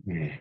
네.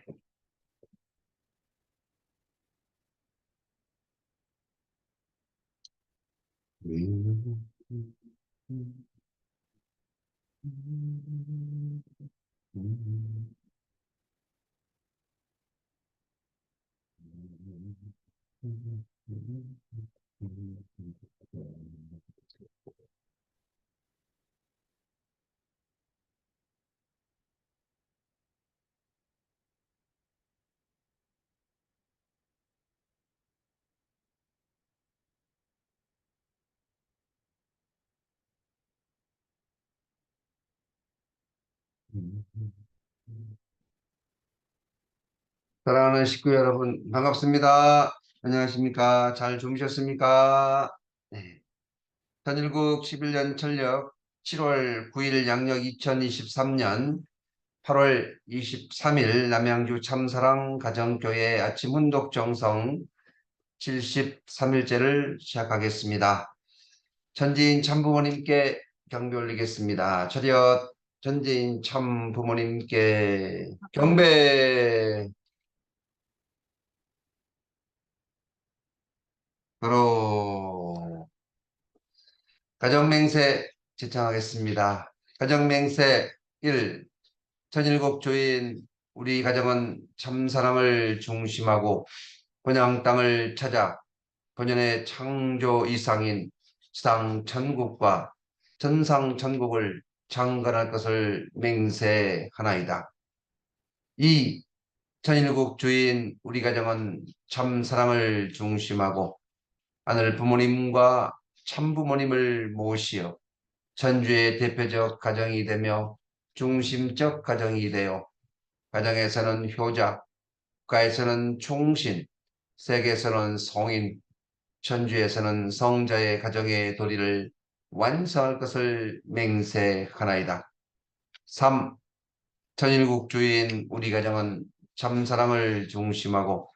사랑하는 식구 여러분, 반갑습니다. 안녕하십니까? 잘 주무셨습니까? 네. 선일국 11년 철력 7월 9일 양력 2023년 8월 23일 남양주 참사랑 가정교회 아침 훈독 정성 73일째를 시작하겠습니다. 전지인 참부모님께 경배 올리겠습니다. 차렷. 전지인 참부모님께 경배. 바로 가정맹세 지청하겠습니다. 가정맹세 1. 천일국 주인 우리 가정은 참사랑을 중심하고 본향 땅을 찾아 본연의 창조 이상인 지상 천국과 전상 천국을 창건할 것을 맹세하나이다. 2. 천일국 주인 우리 가정은 참사랑을 중심하고 하늘 부모님과 참부모님을 모시어 천주의 대표적 가정이 되며 중심적 가정이 되어 가정에서는 효자, 국가에서는 충신, 세계에서는 성인, 천주에서는 성자의 가정의 도리를 완성할 것을 맹세하나이다. 3. 천일국 주인 우리 가정은 참사랑을 중심하고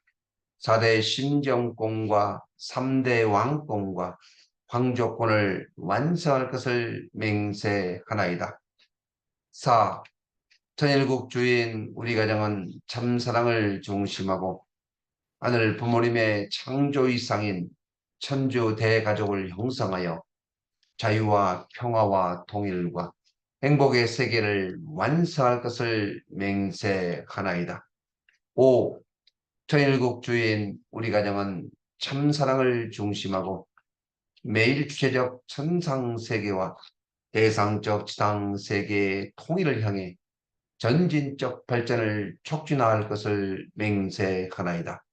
4대 심정권과 3대 왕권과 황조권을 완성할 것을 맹세하나이다. 4. 천일국 주인 우리 가정은 참사랑을 중심하고 하늘 부모님의 창조 이상인 천주 대가족을 형성하여 자유와 평화와 통일과 행복의 세계를 완성할 것을 맹세하나이다. 5. 천일국 주인 우리 가정은 참사랑을 중심하고 매일 주체적 천상세계와 대상적 지상세계의 통일을 향해 전진적 발전을 촉진할 것을 맹세하나이다.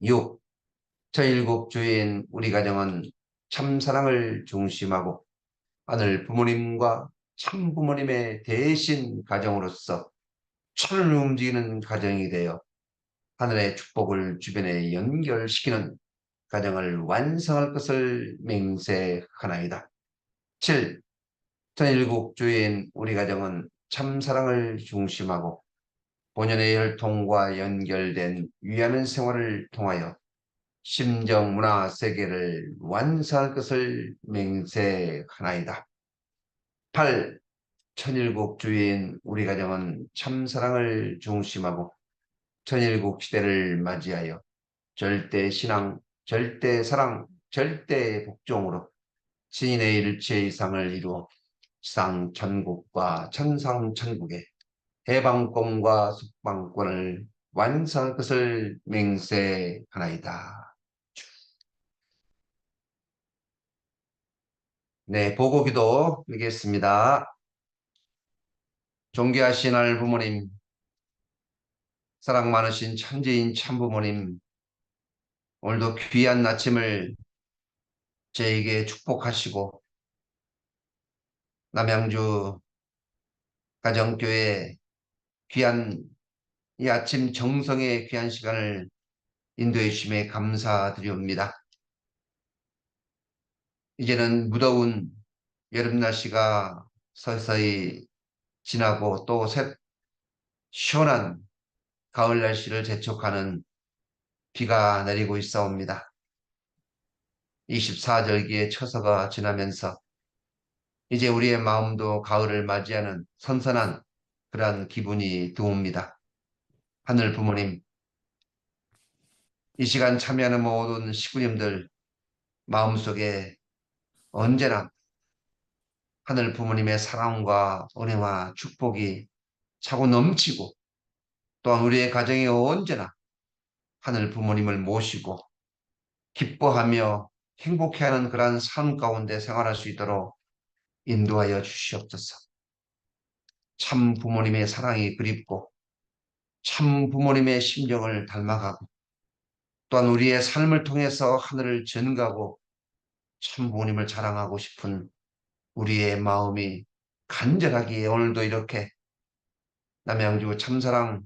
6. 천일국 주인 우리 가정은 참사랑을 중심하고 하늘 부모님과 참부모님의 대신 가정으로서 천을 움직이는 가정이 되어 하늘의 축복을 주변에 연결시키는 가정을 완성할 것을 맹세하나이다. 7. 천일국 주인 우리 가정은 참사랑을 중심하고 본연의 혈통과 연결된 위하는 생활을 통하여 심정 문화 세계를 완성할 것을 맹세하나이다. 8. 천일국 주인 우리 가정은 참사랑을 중심하고 천일국 시대를 맞이하여 절대 신앙, 절대 사랑, 절대 복종으로 신인의 일체 이상을 이루어 지상 천국과 천상 천국의 해방권과 숙방권을 완성할 것을 맹세하나이다. 네, 보고기도 드리겠습니다. 존귀하신 하늘 부모님, 사랑 많으신 천지인 참부모님, 오늘도 귀한 아침을 저에게 축복하시고 남양주 가정교회 귀한 이 아침 정성의 귀한 시간을 인도해 주심에 감사드리옵니다. 이제는 무더운 여름 날씨가 서서히 지나고 또 시원한 가을 날씨를 재촉하는 비가 내리고 있사옵니다. 24절기의 처서가 지나면서 이제 우리의 마음도 가을을 맞이하는 선선한 그러한 기분이 드옵니다. 하늘 부모님, 이 시간 참여하는 모든 식구님들 마음속에 언제나 하늘 부모님의 사랑과 은혜와 축복이 차고 넘치고 또한 우리의 가정에 언제나 하늘 부모님을 모시고 기뻐하며 행복해하는 그러한 삶 가운데 생활할 수 있도록 인도하여 주시옵소서. 참 부모님의 사랑이 그립고 참 부모님의 심정을 닮아가고 또한 우리의 삶을 통해서 하늘을 전가고 참 부모님을 자랑하고 싶은 우리의 마음이 간절하기에 오늘도 이렇게 남양주 참사랑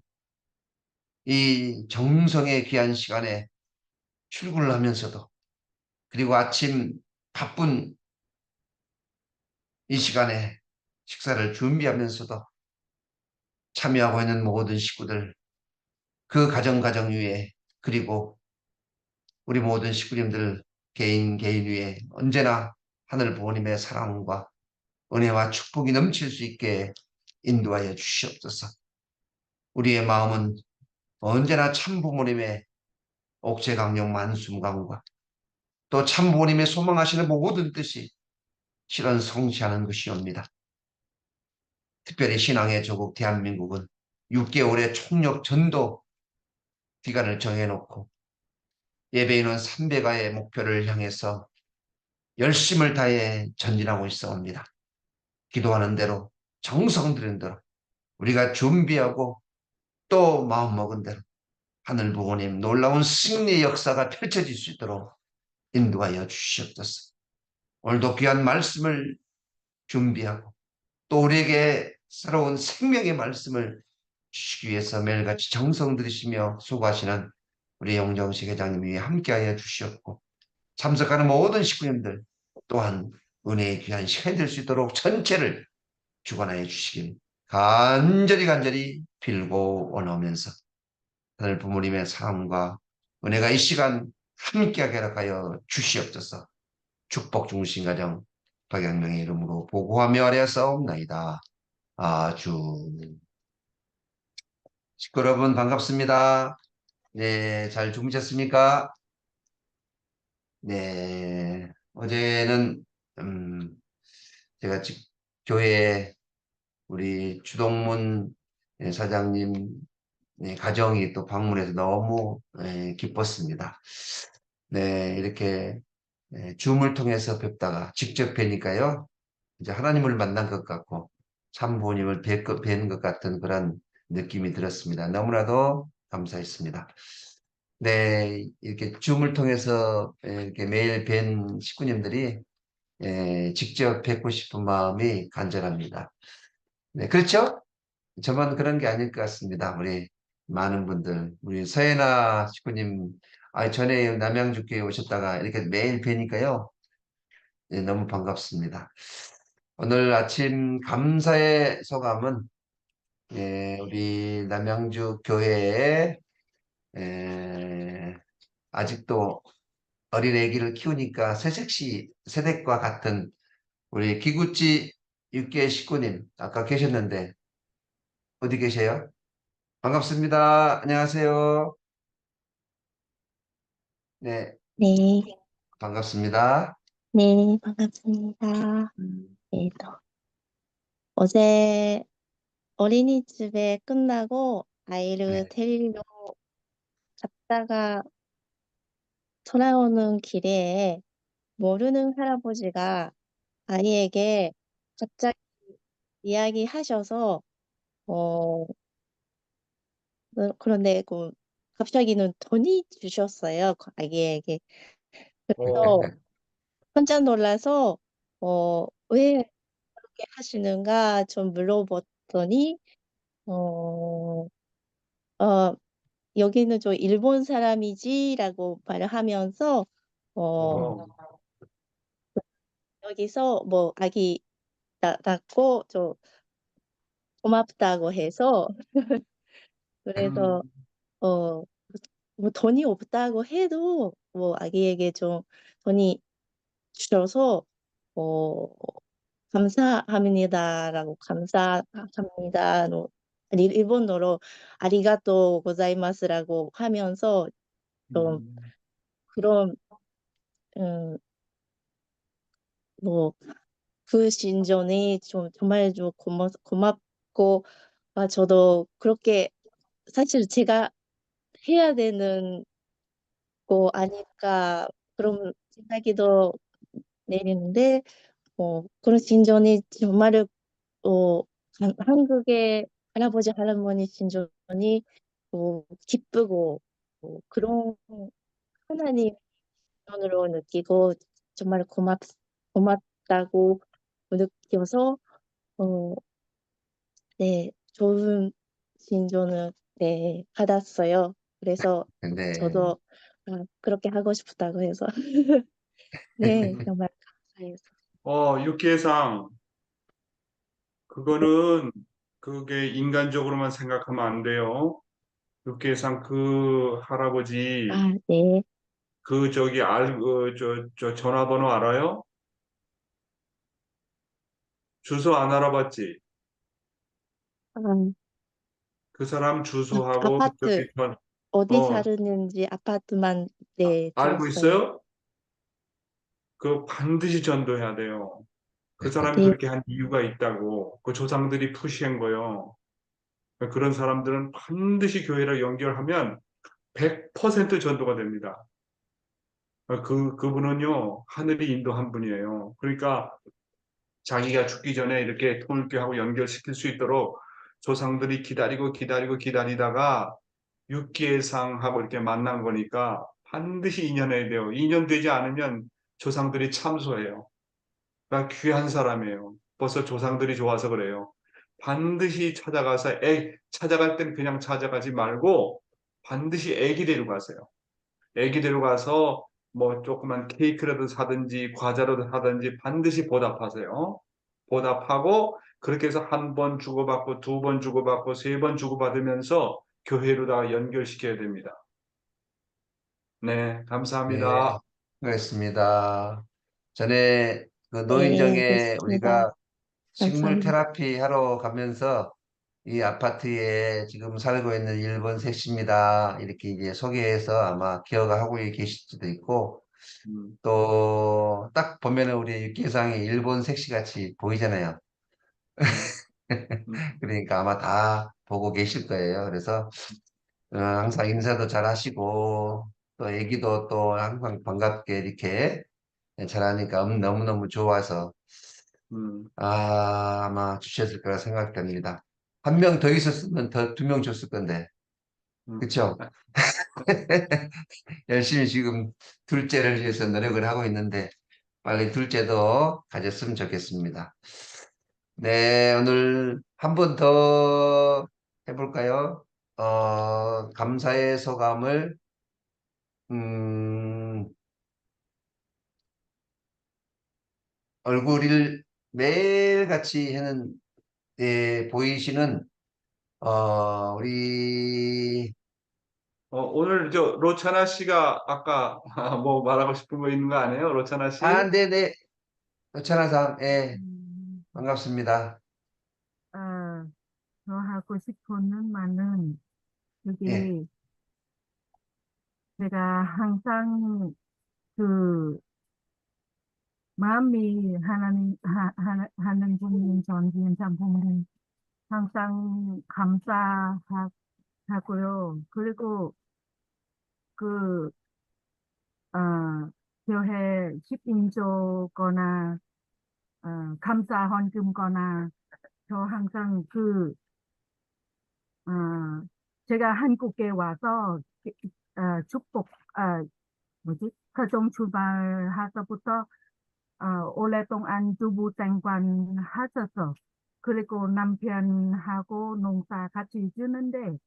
이 정성의 귀한 시간에 출근을 하면서도 그리고 아침 바쁜 이 시간에 식사를 준비하면서도 참여하고 있는 모든 식구들, 그 가정 위에 그리고 우리 모든 식구님들 개인 위에 언제나 하늘 부모님의 사랑과 은혜와 축복이 넘칠 수 있게 인도하여 주시옵소서. 우리의 마음은 언제나 참 부모님의 옥죄강령 만순강과 또 참 부모님의 소망하시는 모든 뜻이 실현 성취하는 것이옵니다. 특별히 신앙의 조국 대한민국은 6개월의 총력 전도 기간을 정해놓고 예배인원 300가의 목표를 향해서 열심을 다해 전진하고 있어옵니다. 기도하는 대로 정성 들인 대로 우리가 준비하고 또 마음먹은 대로 하늘 부모님 놀라운 승리의 역사가 펼쳐질 수 있도록 인도하여 주시옵소서. 오늘도 귀한 말씀을 준비하고 또 우리에게 새로운 생명의 말씀을 주시기 위해서 매일같이 정성 들이시며 수고하시는 우리 영정식 회장님 위에 함께하여 주시옵고 참석하는 모든 식구님들 또한 은혜의 귀한 시간이 될 수 있도록 전체를 주관하여 주시길 간절히 빌고 원하면서 하늘 부모님의 사랑과 은혜가 이 시간 함께하게 하여 주시옵소서. 축복 중심 가정 박양명의 이름으로 보고하며 아뢰었사옵나이다. 아주 식구 여러분 반갑습니다. 네, 잘 주무셨습니까? 네, 어제는 제가 교회 우리 주동문 사장님 가정이 또 방문해서 너무 기뻤습니다. 네, 이렇게 줌을 통해서 뵙다가 직접 뵈니까요. 이제 하나님을 만난 것 같고 참 부모님을 뵙는 것 같은 그런 느낌이 들었습니다. 너무나도 감사했습니다. 네, 이렇게 줌을 통해서 이렇게 매일 뵌 식구님들이 직접 뵙고 싶은 마음이 간절합니다. 네, 그렇죠? 저만 그런 게 아닐 것 같습니다. 우리 많은 분들, 우리 서예나 식구님, 전에 남양주교에 오셨다가 이렇게 매일 뵈니까요. 네, 너무 반갑습니다. 오늘 아침 감사의 소감은 우리 남양주 교회에 아직도 어린 아기를 키우니까 새댁과 같은 우리 기구찌 6개 식구님 아까 계셨는데 어디 계세요? 반갑습니다. 안녕하세요. 네, 네, 반갑습니다. 네, 반갑습니다. 네, 어제 어린이집에 끝나고 아이를 네. 데리러 갔다가 돌아오는 길에 모르는 할아버지가 아이에게 갑자기 이야기하셔서, 어, 그런데 갑자기는 돈이 주셨어요, 그 아기에게. 네. 그래서 혼자 놀라서, 왜 그렇게 하시는가 좀 물어봤더니, 어, 어, 여기는 저 일본 사람이지라고 말을 하면서 어, 여기서 뭐 아기 낳고 좀 고맙다고 해서 그래서 음, 어, 뭐 돈이 없다고 해도 뭐 아기에게 좀 돈이 주셔서 어, 감사합니다라고 감사합니다. 일본어로 아리가또 고자이마스라고 하면서 좀 음, 그런 음, 뭐 그 신전이 좀 정말 좀 고맙고 저도 그렇게 사실 제가 해야 되는 거 아닐까 그런 생각이 더 내리는데 그런 신전이 정말 한국의 할아버지 할머니 신전이 기쁘고 그런 하나님 신전으로 느끼고 정말 고맙다고 느껴서 어, 네, 좋은 신전을 네, 받았어요. 그래서 네. 저도 그렇게 하고 싶다고 해서 네, 정말 감사해서 육계상, 그거는, 그게 인간적으로만 생각하면 안 돼요. 육계상 그 할아버지, 네. 전화번호 알아요? 주소 안 알아봤지? 아, 그 사람 주소하고 아파트 저기 어디 어, 사는지 아파트만 네, 알고 들었어요. 있어요? 그 반드시 전도해야 돼요. 그 사람이 네, 그렇게 한 이유가 있다고. 그 조상들이 푸시한 거요. 그런 사람들은 반드시 교회랑 연결하면 100% 전도가 됩니다. 그분은요, 하늘이 인도한 분이에요. 그러니까 자기가 죽기 전에 이렇게 통일교하고 연결시킬 수 있도록 조상들이 기다리다가 육계상하고 이렇게 만난 거니까 반드시 인연해야 돼요. 인연되지 않으면 조상들이 참소해요. 나 귀한 사람이에요. 벌써 조상들이 좋아서 그래요. 반드시 찾아가서 찾아갈 땐 그냥 찾아가지 말고 반드시 애기 데려가세요. 애기 데려가서 뭐 조그만 케이크라도 사든지 과자라도 사든지 반드시 보답하세요. 보답하고 그렇게 해서 한 번 주고받고 두 번 주고받고 세 번 주고받으면서 교회로 다 연결시켜야 됩니다. 네, 네. 감사합니다. 그렇습니다. 전에 그 네, 노인정에 그렇습니다. 우리가 식물 감사합니다. 테라피 하러 가면서 이 아파트에 지금 살고 있는 일본 셋입니다. 이렇게 이제 소개해서 아마 기억하고 계실 수도 있고, 음, 또 딱 보면은 우리 육개상이 일본 색시 같이 보이잖아요. 음, 음, 그러니까 아마 다 보고 계실 거예요. 그래서 항상 인사도 잘 하시고, 또 애기도 또 항상 반갑게 이렇게 잘하니까 너무너무 좋아서 아마 주셨을 거라 생각됩니다. 한 명 더 있었으면 더 두 명 줬을 건데. 음. 그쵸? 열심히 지금 둘째를 위해서 노력을 하고 있는데 빨리 둘째도 가졌으면 좋겠습니다. 네, 오늘 한 번 더 해볼까요? 감사의 소감을 음, 얼굴을 매일같이 하는 보이시는 우리 오늘 로차나 씨가 아까 뭐 말하고 싶은 거 있는 거 아니에요? 로차나 씨? 네네 천하상 음, 반갑습니다. 어, 저 하고 싶은 말은 예, 그게 제가 항상 그 마음이 하는 분인 전지인 장부모님 항상 감사하고요. 그리고 그, 어, 교회 10인조거나, 감사 헌금거나, 저 항상 어, 제가 한국에 와서 축복, 뭐지? 가정 출발하서부터 오랫동안 주부 생활 하셔서 그리고 남편하고 농사 같이 지는데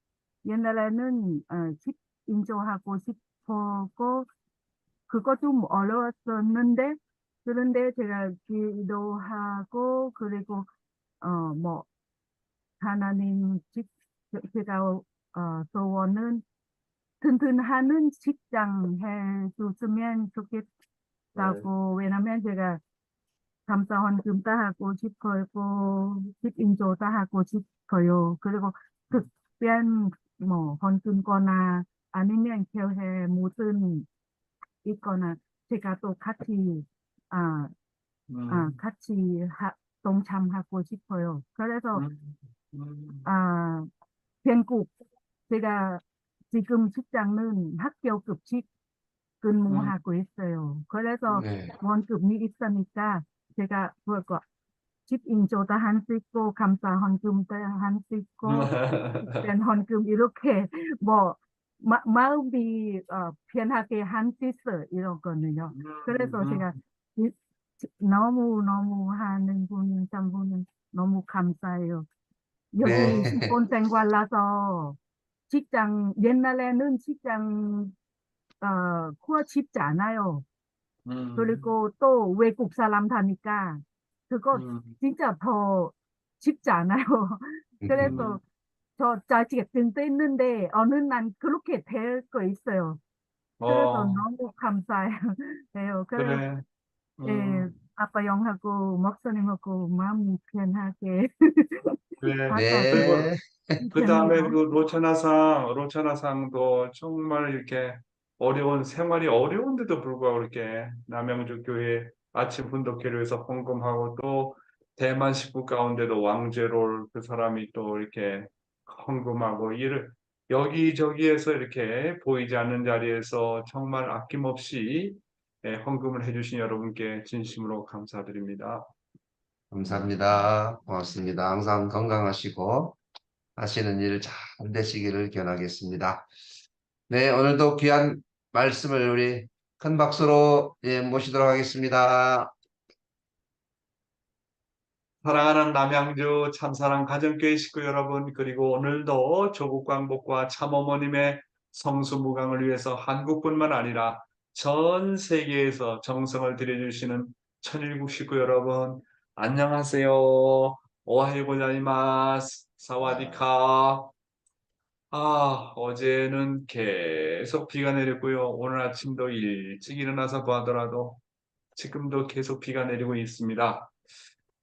옛날에는 집 인조하고 싶었고 그거 좀 어려웠었는데 그런데 제가 기도하고 그리고 뭐 하나님 제가 소원은 튼튼하는 직장 해줬으면 네. 좋겠다고 왜냐면 제가 감사원 금다 하고 싶어요 집 인조다 하고 싶어요 그리고 특별 뭐 헌금거나 아니면 교회 무슨 있거나 제가 또 같이 아, 같이 동참하고 싶어요. 그래서 음. 아, 전국 제가 지금 직장은 학교 급식 근무하고 있어요. 그래서 네. 원급이 있으니까 제가 뭐고 집인조도 할 수 있고 감사 헌금도 할 수 있고 특별 헌금 이렇게 뭐 마음이 편하게 할 수 있어 이러거든요. 그래서 제가 너무 하는 분은 너무 감사해요. 여기 네. 신혼 생활 나서 옛날에는 직장 구하기 쉽지 않아요. 그리고 또 외국 사람 다니까 그거 진짜 더 쉽지 않아요. 그래서 저 자식이 뜬했는데 어느 날 그렇게 될 거 있어요. 그래서 어, 너무 감사해요. 그래서 그래. 예, 아빠 영하고 목사님하고 마음이 편하게 그래. 받아서 그리고 네. 그 다음에 그 편해요. 로천하상도 정말 이렇게 생활이 어려운데도 불구하고 이렇게 남양주 교회 아침 훈독회를 위해서 헌금하고 또 대만 식구 가운데도 왕제롤 그 사람이 또 이렇게 헌금하고 이를 여기저기에서 이렇게 보이지 않는 자리에서 정말 아낌없이 헌금을 해주신 여러분께 진심으로 감사드립니다. 감사합니다. 고맙습니다. 항상 건강하시고 하시는 일 잘 되시기를 기원하겠습니다. 네, 오늘도 귀한 말씀을 우리 큰 박수로 모시도록 하겠습니다. 사랑하는 남양주 참사랑 가정교회 식구 여러분, 그리고 오늘도 조국 광복과 참어머님의 성수무강을 위해서 한국뿐만 아니라 전 세계에서 정성을 들여주시는 천일국 식구 여러분, 안녕하세요. 오하요 고자이마스. 사와디카. 어제는 계속 비가 내렸고요. 오늘 아침도 일찍 일어나서 보더라도 지금도 계속 비가 내리고 있습니다.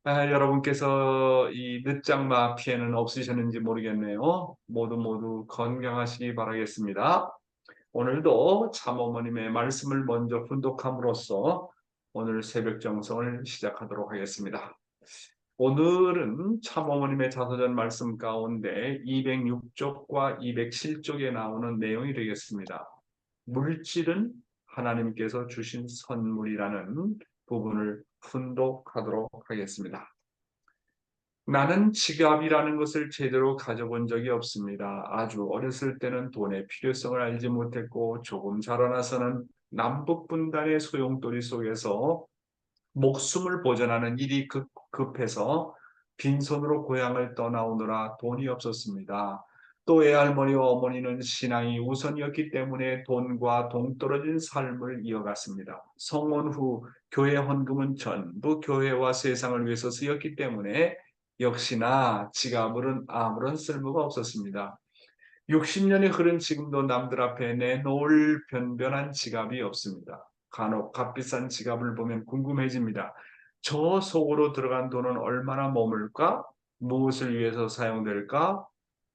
여러분께서 이 늦장마 피해는 없으셨는지 모르겠네요. 모두 건강하시기 바라겠습니다. 오늘도 참어머님의 말씀을 먼저 훈독함으로써 오늘 새벽 정성을 시작하도록 하겠습니다. 오늘은 참어머님의 자서전 말씀 가운데 206쪽과 207쪽에 나오는 내용이 되겠습니다. 물질은 하나님께서 주신 선물이라는 부분을 훈독하도록 하겠습니다. 나는 지갑이라는 것을 제대로 가져본 적이 없습니다. 아주 어렸을 때는 돈의 필요성을 알지 못했고 조금 자라나서는 남북분단의 소용돌이 속에서 목숨을 보전하는 일이 급해서 빈손으로 고향을 떠나오느라 돈이 없었습니다. 또 외할머니와 어머니는 신앙이 우선이었기 때문에 돈과 동떨어진 삶을 이어갔습니다. 성혼 후 교회 헌금은 전부 교회와 세상을 위해서 쓰였기 때문에 역시나 지갑은 아무런 쓸모가 없었습니다. 60년이 흐른 지금도 남들 앞에 내놓을 변변한 지갑이 없습니다. 간혹 값비싼 지갑을 보면 궁금해집니다. 저 속으로 들어간 돈은 얼마나 머물까? 무엇을 위해서 사용될까?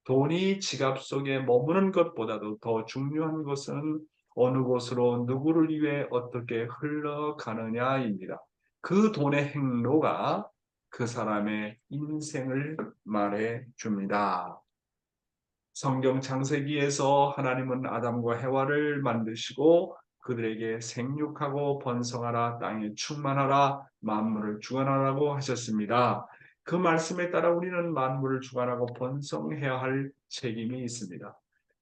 돈이 지갑 속에 머무는 것보다도 더 중요한 것은 어느 곳으로 누구를 위해 어떻게 흘러가느냐입니다. 그 돈의 행로가 그 사람의 인생을 말해 줍니다. 성경 창세기에서 하나님은 아담과 해와를 만드시고 그들에게 생육하고 번성하라, 땅에 충만하라, 만물을 주관하라고 하셨습니다. 그 말씀에 따라 우리는 만물을 주관하고 번성해야 할 책임이 있습니다.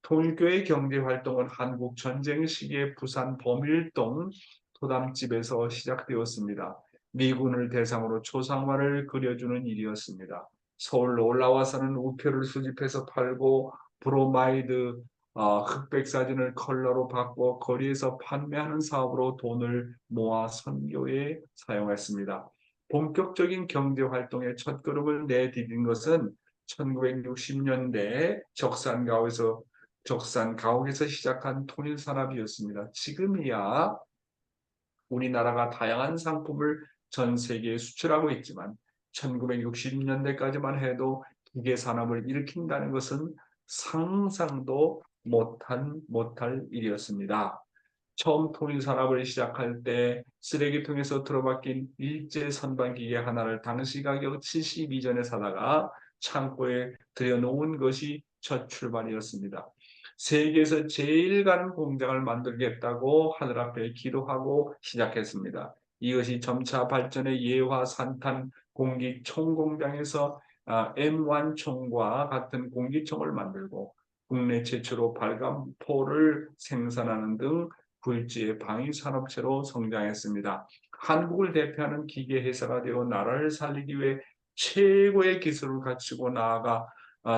통일교회 경제활동은 한국 전쟁 시기에 부산 범일동 토담집에서 시작되었습니다. 미군을 대상으로 초상화를 그려주는 일이었습니다. 서울로 올라와서는 우표를 수집해서 팔고 브로마이드 흑백 사진을 컬러로 바꿔 거리에서 판매하는 사업으로 돈을 모아 선교에 사용했습니다. 본격적인 경제 활동의 첫걸음을 내디딘 것은 1960년대 적산가옥에서 시작한 통일 산업이었습니다. 지금이야 우리나라가 다양한 상품을 전 세계에 수출하고 있지만 1960년대까지만 해도 기계 산업을 일으킨다는 것은 상상도 못할 일이었습니다. 처음 통일 산업을 시작할 때 쓰레기통에서 들어박힌 일제 선반 기계 하나를 당시 가격 72전에 사다가 창고에 들여놓은 것이 첫 출발이었습니다. 세계에서 제일 가는 공장을 만들겠다고 하늘 앞에 기도하고 시작했습니다. 이것이 점차 발전의 예화 산탄 공기총 공장에서 M1 총과 같은 공기총을 만들고 국내 최초로 발광포를 생산하는 등 굴지의 방위산업체로 성장했습니다. 한국을 대표하는 기계회사가 되어 나라를 살리기 위해 최고의 기술을 갖추고 나아가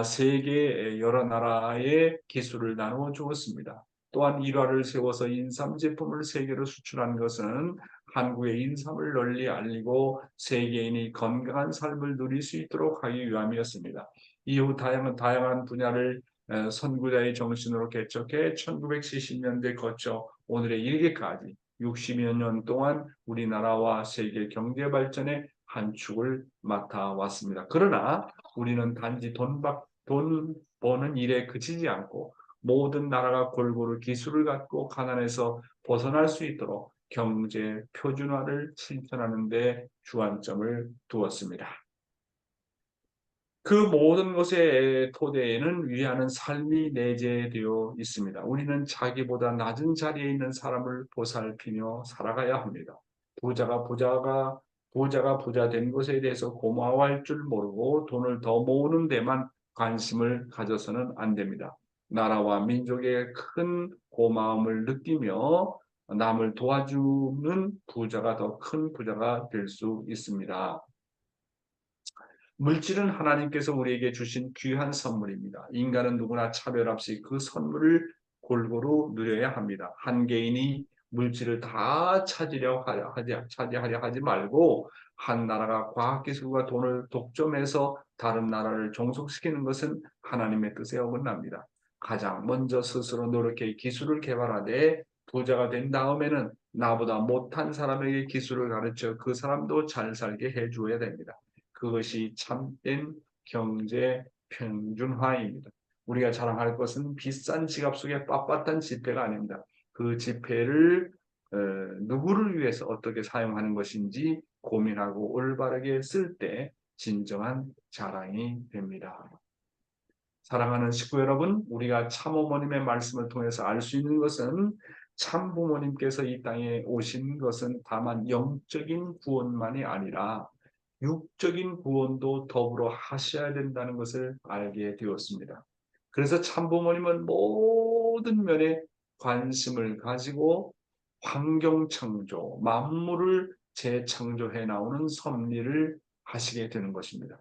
세계 여러 나라의 기술을 나누어 주었습니다. 또한 일화를 세워서 인삼 제품을 세계로 수출한 것은 한국의 인삼을 널리 알리고 세계인이 건강한 삶을 누릴 수 있도록 하기 위함이었습니다. 이후 다양한 분야를 선구자의 정신으로 개척해 1970년대 거쳐 오늘에 이르기까지 60여 년 동안 우리나라와 세계 경제 발전의 한 축을 맡아왔습니다. 그러나 우리는 단지 돈 버는 일에 그치지 않고 모든 나라가 골고루 기술을 갖고 가난에서 벗어날 수 있도록 경제 표준화를 실천하는 데 주안점을 두었습니다. 그 모든 것의 토대에는 위하는 삶이 내재되어 있습니다. 우리는 자기보다 낮은 자리에 있는 사람을 보살피며 살아가야 합니다. 부자가 부자 된 것에 대해서 고마워할 줄 모르고 돈을 더 모으는 데만 관심을 가져서는 안 됩니다. 나라와 민족의 큰 고마움을 느끼며 남을 도와주는 부자가 더 큰 부자가 될 수 있습니다. 물질은 하나님께서 우리에게 주신 귀한 선물입니다. 인간은 누구나 차별 없이 그 선물을 골고루 누려야 합니다. 한 개인이 물질을 다 차지하려 하지 말고 한 나라가 과학기술과 돈을 독점해서 다른 나라를 종속시키는 것은 하나님의 뜻에 어긋납니다. 가장 먼저 스스로 노력해 기술을 개발하되 부자가 된 다음에는 나보다 못한 사람에게 기술을 가르쳐 그 사람도 잘 살게 해주어야 됩니다. 그것이 참된 경제 평준화입니다. 우리가 자랑할 것은 비싼 지갑 속에 빳빳한 지폐가 아닙니다. 그 지폐를 누구를 위해서 어떻게 사용하는 것인지 고민하고 올바르게 쓸 때 진정한 자랑이 됩니다. 사랑하는 식구 여러분, 우리가 참어머님의 말씀을 통해서 알 수 있는 것은 참부모님께서 이 땅에 오신 것은 다만 영적인 구원만이 아니라 육적인 구원도 더불어 하셔야 된다는 것을 알게 되었습니다. 그래서 참부모님은 모든 면에 관심을 가지고 환경창조, 만물을 재창조해 나오는 섭리를 하시게 되는 것입니다.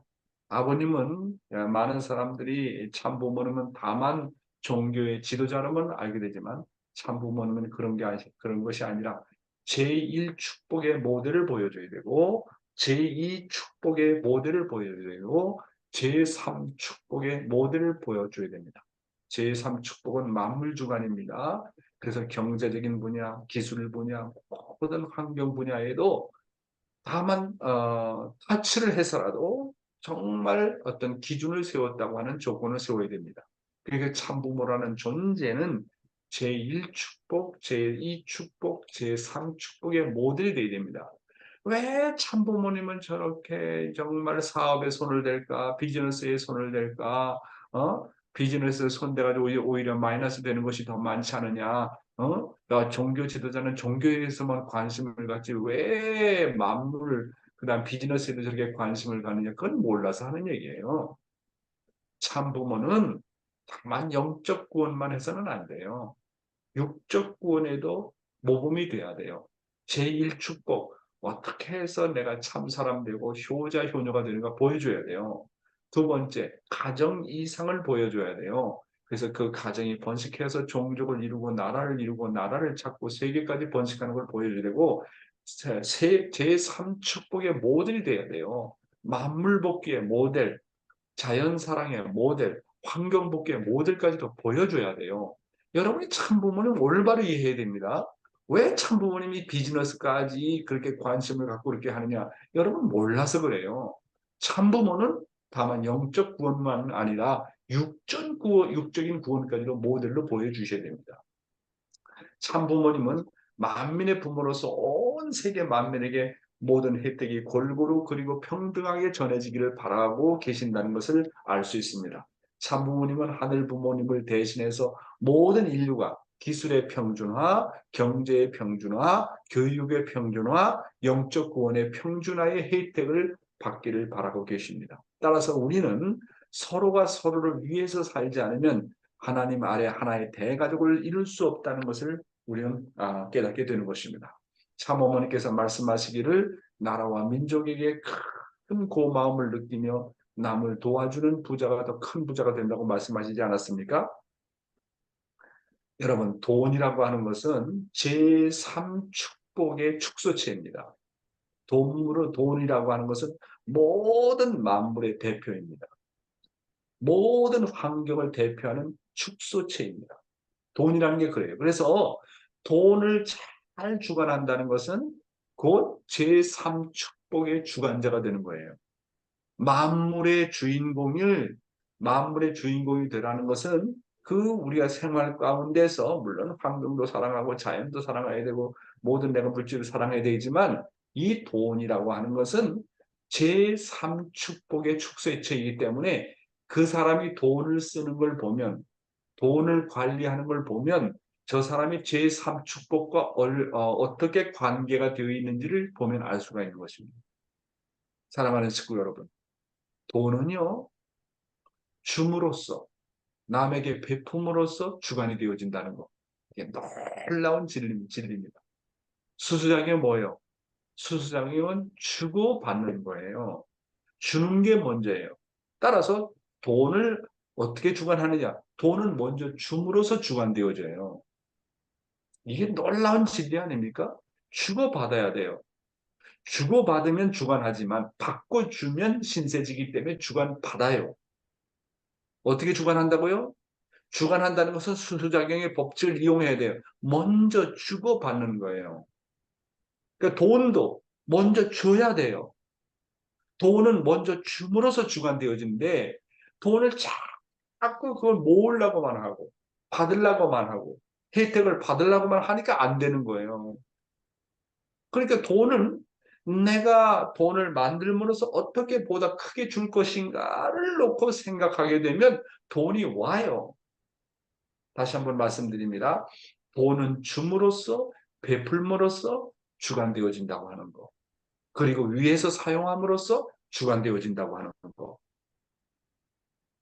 아버님은 많은 사람들이 참부모님은 다만 종교의 지도자로만 알게 되지만 참부모님은 그런 것이 아니라 제1축복의 모델을 보여줘야 되고 제2축복의 모델을 보여줘야 되고 제3축복의 모델을 보여줘야 됩니다. 제3축복은 만물주관입니다. 그래서 경제적인 분야, 기술 분야, 모든 환경 분야에도 다만 타치를 해서라도 정말 어떤 기준을 세웠다고 하는 조건을 세워야 됩니다. 그러니까 참부모라는 존재는 제1축복, 제2축복, 제3축복의 모델이 되어야 됩니다. 왜 참부모님은 저렇게 정말 사업에 손을 댈까, 비즈니스에 손을 댈까, 비즈니스에 손대가지고 오히려 마이너스 되는 것이 더 많지 않느냐, 종교 지도자는 종교에서만 관심을 갖지 왜 만물, 그다음 비즈니스에도 저렇게 관심을 갖느냐, 그건 몰라서 하는 얘기예요. 참부모는 다만 영적 구원만 해서는 안 돼요. 육적 구원에도 모범이 돼야 돼요. 제1축복, 어떻게 해서 내가 참 사람 되고 효자 효녀가 되는가 보여줘야 돼요. 두 번째, 가정 이상을 보여줘야 돼요. 그래서 그 가정이 번식해서 종족을 이루고 나라를 찾고 세계까지 번식하는 걸 보여줘야 되고 제3축복의 모델이 돼야 돼요. 만물복귀의 모델, 자연사랑의 모델, 환경복귀의 모델까지도 보여줘야 돼요. 여러분이 참부모님 올바로 이해해야 됩니다. 왜 참부모님이 비즈니스까지 그렇게 관심을 갖고 그렇게 하느냐? 여러분 몰라서 그래요. 참부모는 다만 영적 구원만 아니라 육적인 구원까지도 모델로 보여주셔야 됩니다. 참 부모님은 만민의 부모로서 온 세계 만민에게 모든 혜택이 골고루 그리고 평등하게 전해지기를 바라고 계신다는 것을 알 수 있습니다. 참 부모님은 하늘 부모님을 대신해서 모든 인류가 기술의 평준화, 경제의 평준화, 교육의 평준화, 영적 구원의 평준화의 혜택을 받기를 바라고 계십니다. 따라서 우리는 서로가 서로를 위해서 살지 않으면 하나님 아래 하나의 대가족을 이룰 수 없다는 것을 우리는 깨닫게 되는 것입니다. 참 어머니께서 말씀하시기를 나라와 민족에게 큰 고마움을 느끼며 남을 도와주는 부자가 더 큰 부자가 된다고 말씀하시지 않았습니까? 여러분, 돈이라고 하는 것은 제3축복의 축소체입니다. 돈이라고 하는 것은 모든 만물의 대표입니다. 모든 환경을 대표하는 축소체입니다. 돈이라는 게 그래요. 그래서 돈을 잘 주관한다는 것은 곧 제3축복의 주관자가 되는 거예요. 만물의 주인공이 되라는 것은 그 우리가 생활 가운데서 물론 환경도 사랑하고 자연도 사랑해야 되고 모든 내가 물질을 사랑해야 되지만 이 돈이라고 하는 것은 제3축복의 축소체이기 때문에 그 사람이 돈을 쓰는 걸 보면 돈을 관리하는 걸 보면 저 사람이 제3축복과 어떻게 관계가 되어 있는지를 보면 알 수가 있는 것입니다. 사랑하는 식구 여러분, 돈은요, 줌으로써 남에게 베품으로써 주관이 되어진다는 것. 이게 놀라운 진리입니다. 수수장이 뭐예요? 수수장은 주고받는 거예요. 주는 게 먼저예요. 따라서 돈을 어떻게 주관하느냐? 돈은 먼저 줌으로써 주관되어져요. 이게 놀라운 진리 아닙니까? 주고받아야 돼요. 주고받으면 주관하지만 받고 주면 신세지기 때문에 주관받아요. 어떻게 주관한다고요? 주관한다는 것은 순수작용의 법칙을 이용해야 돼요. 먼저 주고받는 거예요. 그러니까 돈도 먼저 줘야 돼요. 돈은 먼저 줌으로써 주관되어지는데 돈을 자꾸 그걸 모으려고만 하고 받으려고만 하고 혜택을 받으려고만 하니까 안 되는 거예요. 그러니까 돈은 내가 돈을 만들므로써 어떻게 보다 크게 줄 것인가를 놓고 생각하게 되면 돈이 와요. 다시 한번 말씀드립니다. 돈은 줌으로써 베풀므로써 주관되어진다고 하는 거. 그리고 위에서 사용함으로써 주관되어진다고 하는 거.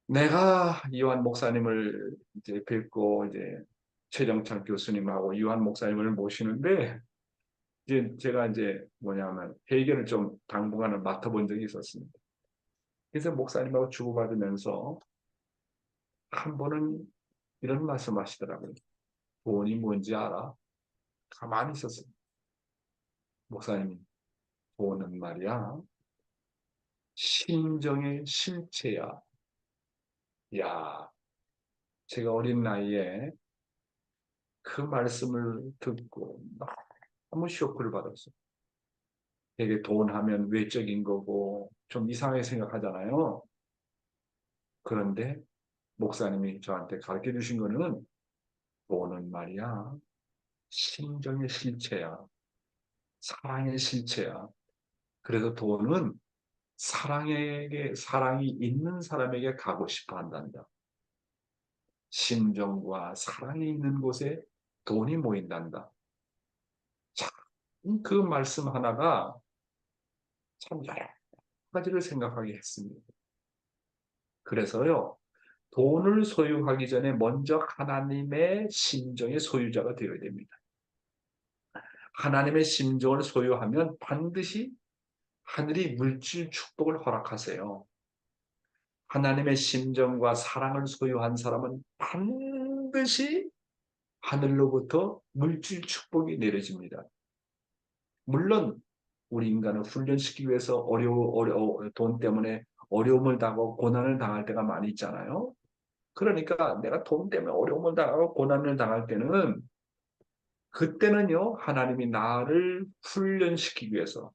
내가 이완 목사님을 이제 뵙고 이제 최정찬 교수님하고 이완 목사님을 모시는데 이제 제가 이제 뭐냐면 회개를 좀 당분간은 맡아본 적이 있었습니다. 그래서 목사님하고 주고받으면서 한 번은 이런 말씀하시더라고요. 돈이 뭔지 알아? 가만히 있었어요. 목사님이 돈은 말이야 심정의 실체야. 야, 제가 어린 나이에 그 말씀을 듣고 너무 쇼크를 받았어요. 되게 돈 하면 외적인 거고 좀 이상하게 생각하잖아요. 그런데 목사님이 저한테 가르쳐 주신 거는 돈은 말이야 심정의 실체야. 사랑의 실체야. 그래서 돈은 사랑이 있는 사람에게 가고 싶어 한단다. 심정과 사랑이 있는 곳에 돈이 모인단다. 참, 그 말씀 하나가 참 여러 가지를 생각하게 했습니다. 그래서요, 돈을 소유하기 전에 먼저 하나님의 심정의 소유자가 되어야 됩니다. 하나님의 심정을 소유하면 반드시 하늘이 물질 축복을 허락하세요. 하나님의 심정과 사랑을 소유한 사람은 반드시 하늘로부터 물질 축복이 내려집니다. 물론 우리 인간을 훈련시키기 위해서 돈 때문에 어려움을 당하고 고난을 당할 때가 많이 있잖아요. 그러니까 내가 돈 때문에 어려움을 당하고 고난을 당할 때는 그때는요 하나님이 나를 훈련시키기 위해서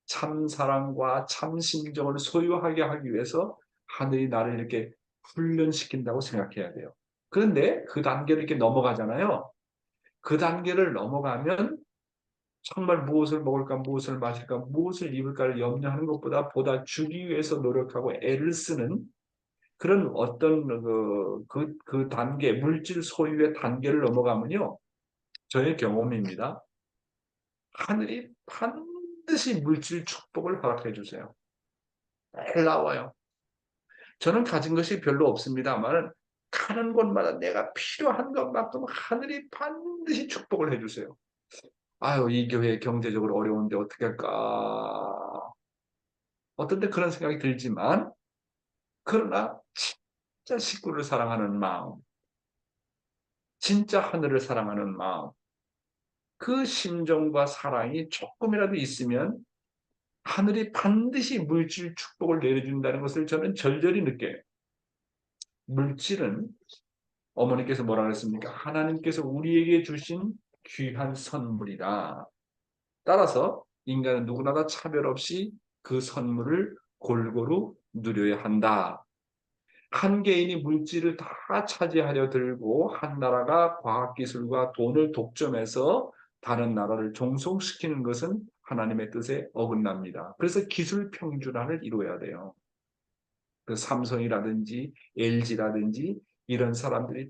참 사랑과 참 심정을 소유하게 하기 위해서 하늘이 나를 이렇게 훈련시킨다고 생각해야 돼요. 그런데 그 단계를 이렇게 넘어가잖아요. 그 단계를 넘어가면 정말 무엇을 먹을까, 무엇을 마실까, 무엇을 입을까를 염려하는 것보다 보다 주기 위해서 노력하고 애를 쓰는 그런 어떤 그 단계, 물질 소유의 단계를 넘어가면요. 저의 경험입니다. 하늘이 반드시 물질 축복을 허락해 주세요. 매일 나와요. 저는 가진 것이 별로 없습니다만 가는 곳마다 내가 필요한 것만큼 하늘이 반드시 축복을 해주세요. 아유, 이 교회 경제적으로 어려운데 어떻게 할까? 어떤 때 그런 생각이 들지만 그러나 진짜 식구를 사랑하는 마음, 진짜 하늘을 사랑하는 마음, 그 심정과 사랑이 조금이라도 있으면 하늘이 반드시 물질 축복을 내려준다는 것을 저는 절절히 느껴요. 물질은 어머니께서 뭐라 그랬습니까? 하나님께서 우리에게 주신 귀한 선물이다. 따라서 인간은 누구나 다 차별 없이 그 선물을 골고루 누려야 한다. 한 개인이 물질을 다 차지하려 들고 한 나라가 과학기술과 돈을 독점해서 다른 나라를 종속시키는 것은 하나님의 뜻에 어긋납니다. 그래서 기술 평준화를 이루어야 돼요. 그 삼성이라든지 LG라든지 이런 사람들이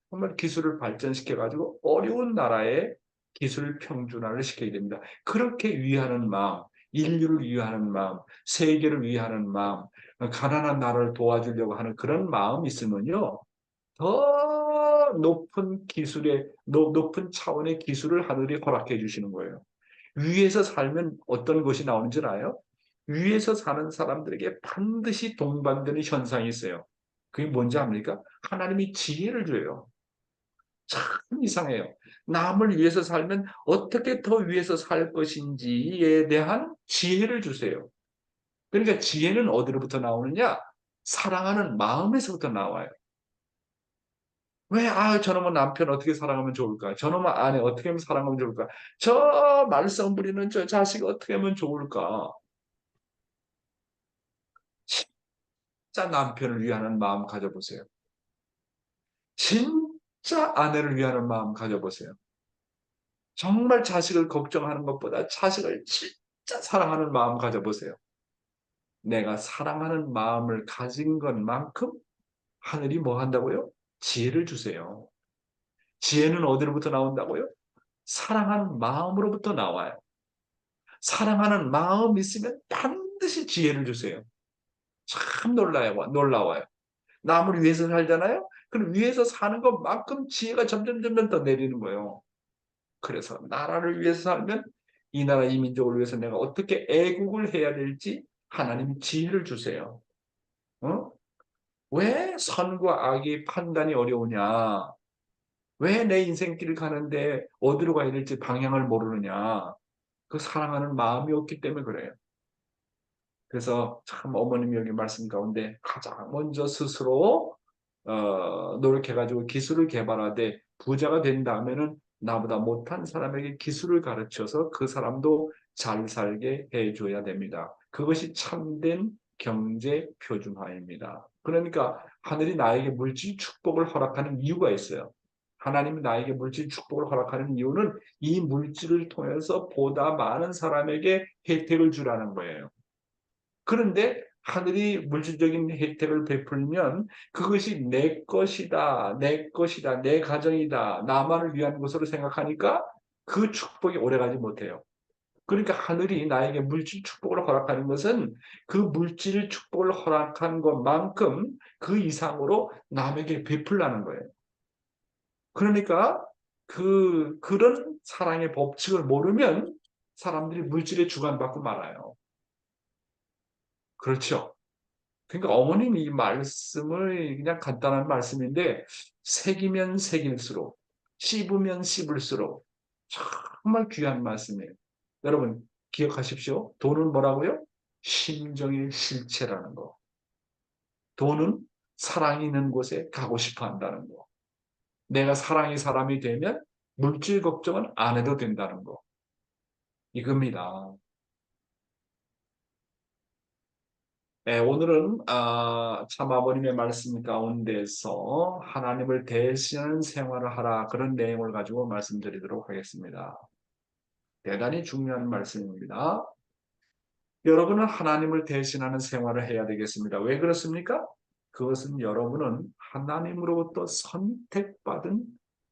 정말 기술을 발전시켜 가지고 어려운 나라에 기술 평준화를 시켜야 됩니다. 그렇게 위하는 마음, 인류를 위하는 마음, 세계를 위하는 마음, 가난한 나라를 도와주려고 하는 그런 마음이 있으면요. 더 높은 기술의 높은 차원의 기술을 하늘이 허락해 주시는 거예요. 위에서 살면 어떤 것이 나오는 줄 알아요? 위에서 사는 사람들에게 반드시 동반되는 현상이 있어요. 그게 뭔지 압니까? 하나님이 지혜를 줘요. 참 이상해요. 남을 위해서 살면 어떻게 더 위해서 살 것인지에 대한 지혜를 주세요. 그러니까 지혜는 어디로부터 나오느냐? 사랑하는 마음에서부터 나와요. 왜, 저놈의 남편 어떻게 사랑하면 좋을까? 저놈의 아내 어떻게 하면 사랑하면 좋을까? 저 말썽 부리는 저 자식 어떻게 하면 좋을까? 진짜 남편을 위하는 마음 가져보세요. 진짜 아내를 위하는 마음 가져보세요. 정말 자식을 걱정하는 것보다 자식을 진짜 사랑하는 마음 가져보세요. 내가 사랑하는 마음을 가진 것만큼 하늘이 뭐 한다고요? 지혜를 주세요. 지혜는 어디로부터 나온다고요? 사랑하는 마음으로부터 나와요. 사랑하는 마음 있으면 반드시 지혜를 주세요. 참 놀라워요. 남을 위해서 살잖아요? 그럼 위해서 사는 것만큼 지혜가 점점 더 내리는 거예요. 그래서 나라를 위해서 살면 이 나라 이 민족을 위해서 내가 어떻게 애국을 해야 될지 하나님 지혜를 주세요. 어? 왜 선과 악의 판단이 어려우냐? 왜 내 인생길을 가는데 어디로 가야 될지 방향을 모르느냐? 그 사랑하는 마음이 없기 때문에 그래요. 그래서 참 어머님이 여기 말씀 가운데 가장 먼저 스스로 노력해가지고 기술을 개발하되 부자가 된 다음에는 나보다 못한 사람에게 기술을 가르쳐서 그 사람도 잘 살게 해줘야 됩니다. 그것이 참된 경제 표준화입니다. 그러니까 하늘이 나에게 물질 축복을 허락하는 이유가 있어요. 하나님이 나에게 물질 축복을 허락하는 이유는 이 물질을 통해서 보다 많은 사람에게 혜택을 주라는 거예요. 그런데 하늘이 물질적인 혜택을 베풀면 그것이 내 것이다, 내 것이다, 내 가정이다, 나만을 위한 것으로 생각하니까 그 축복이 오래가지 못해요. 그러니까 하늘이 나에게 물질 축복을 허락하는 것은 그 물질 축복을 허락한 것만큼 그 이상으로 남에게 베풀라는 거예요. 그러니까 그런 사랑의 법칙을 모르면 사람들이 물질에 주관받고 말아요. 그렇죠? 그러니까 어머님이 이 말씀을 그냥 간단한 말씀인데 새기면 새길수록 씹으면 씹을수록 정말 귀한 말씀이에요. 여러분 기억하십시오. 돈은 뭐라고요? 심정의 실체라는 거. 돈은 사랑이 있는 곳에 가고 싶어 한다는 거. 내가 사랑의 사람이 되면 물질 걱정은 안 해도 된다는 거. 이겁니다. 오늘은 참 아버님의 말씀 가운데서 하나님을 대신하는 생활을 하라 그런 내용을 가지고 말씀드리도록 하겠습니다. 대단히 중요한 말씀입니다. 여러분은 하나님을 대신하는 생활을 해야 되겠습니다. 왜 그렇습니까? 그것은 여러분은 하나님으로부터 선택받은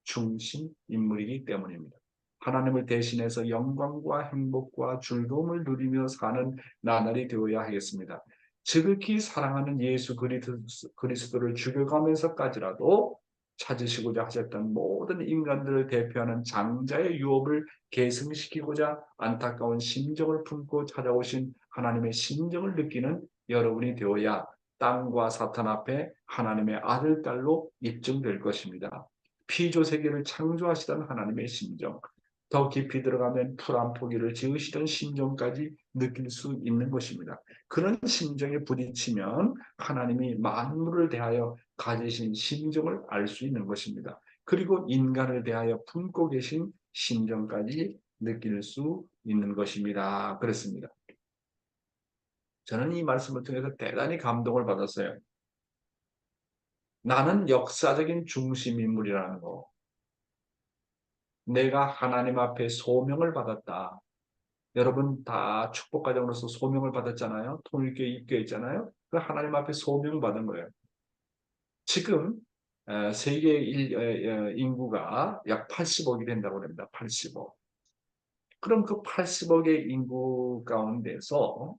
중심 인물이기 때문입니다. 하나님을 대신해서 영광과 행복과 즐거움을 누리며 사는 나날이 되어야 하겠습니다. 지극히 사랑하는 예수 그리스도를 죽여가면서까지라도 찾으시고자 하셨던 모든 인간들을 대표하는 장자의 유업을 계승시키고자 안타까운 심정을 품고 찾아오신 하나님의 심정을 느끼는 여러분이 되어야 땅과 사탄 앞에 하나님의 아들, 딸로 입증될 것입니다. 피조세계를 창조하시던 하나님의 심정, 더 깊이 들어가면 풀 한 포기를 지으시던 심정까지 느낄 수 있는 것입니다. 그런 심정에 부딪히면 하나님이 만물을 대하여 가지신 심정을 알 수 있는 것입니다. 그리고 인간을 대하여 품고 계신 심정까지 느낄 수 있는 것입니다. 그렇습니다. 저는 이 말씀을 통해서 대단히 감동을 받았어요. 나는 역사적인 중심인물이라는 거. 내가 하나님 앞에 소명을 받았다. 여러분 다 축복가정으로서 소명을 받았잖아요. 통일교회 입교했잖아요. 그 하나님 앞에 소명받은 거예요. 지금 세계 인구가 약 80억이 된다고 합니다. 80억. 그럼 그 80억의 인구 가운데서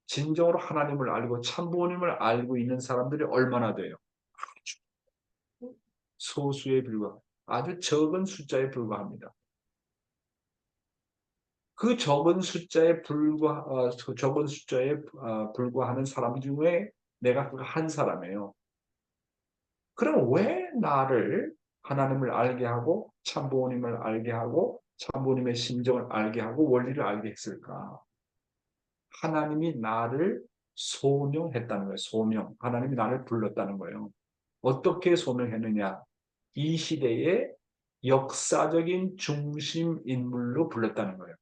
진정으로 하나님을 알고 참부모님을 알고 있는 사람들이 얼마나 돼요? 아주 소수에 불과, 아주 적은 숫자에 불과합니다. 그 적은 숫자에 불과하는 사람 중에 내가 그 한 사람이에요. 그럼 왜 나를 하나님을 알게 하고 참부모님을 알게 하고 참부모님의 심정을 알게 하고 원리를 알게 했을까? 하나님이 나를 소명했다는 거예요. 소명. 하나님이 나를 불렀다는 거예요. 어떻게 소명했느냐? 이 시대의 역사적인 중심 인물로 불렀다는 거예요.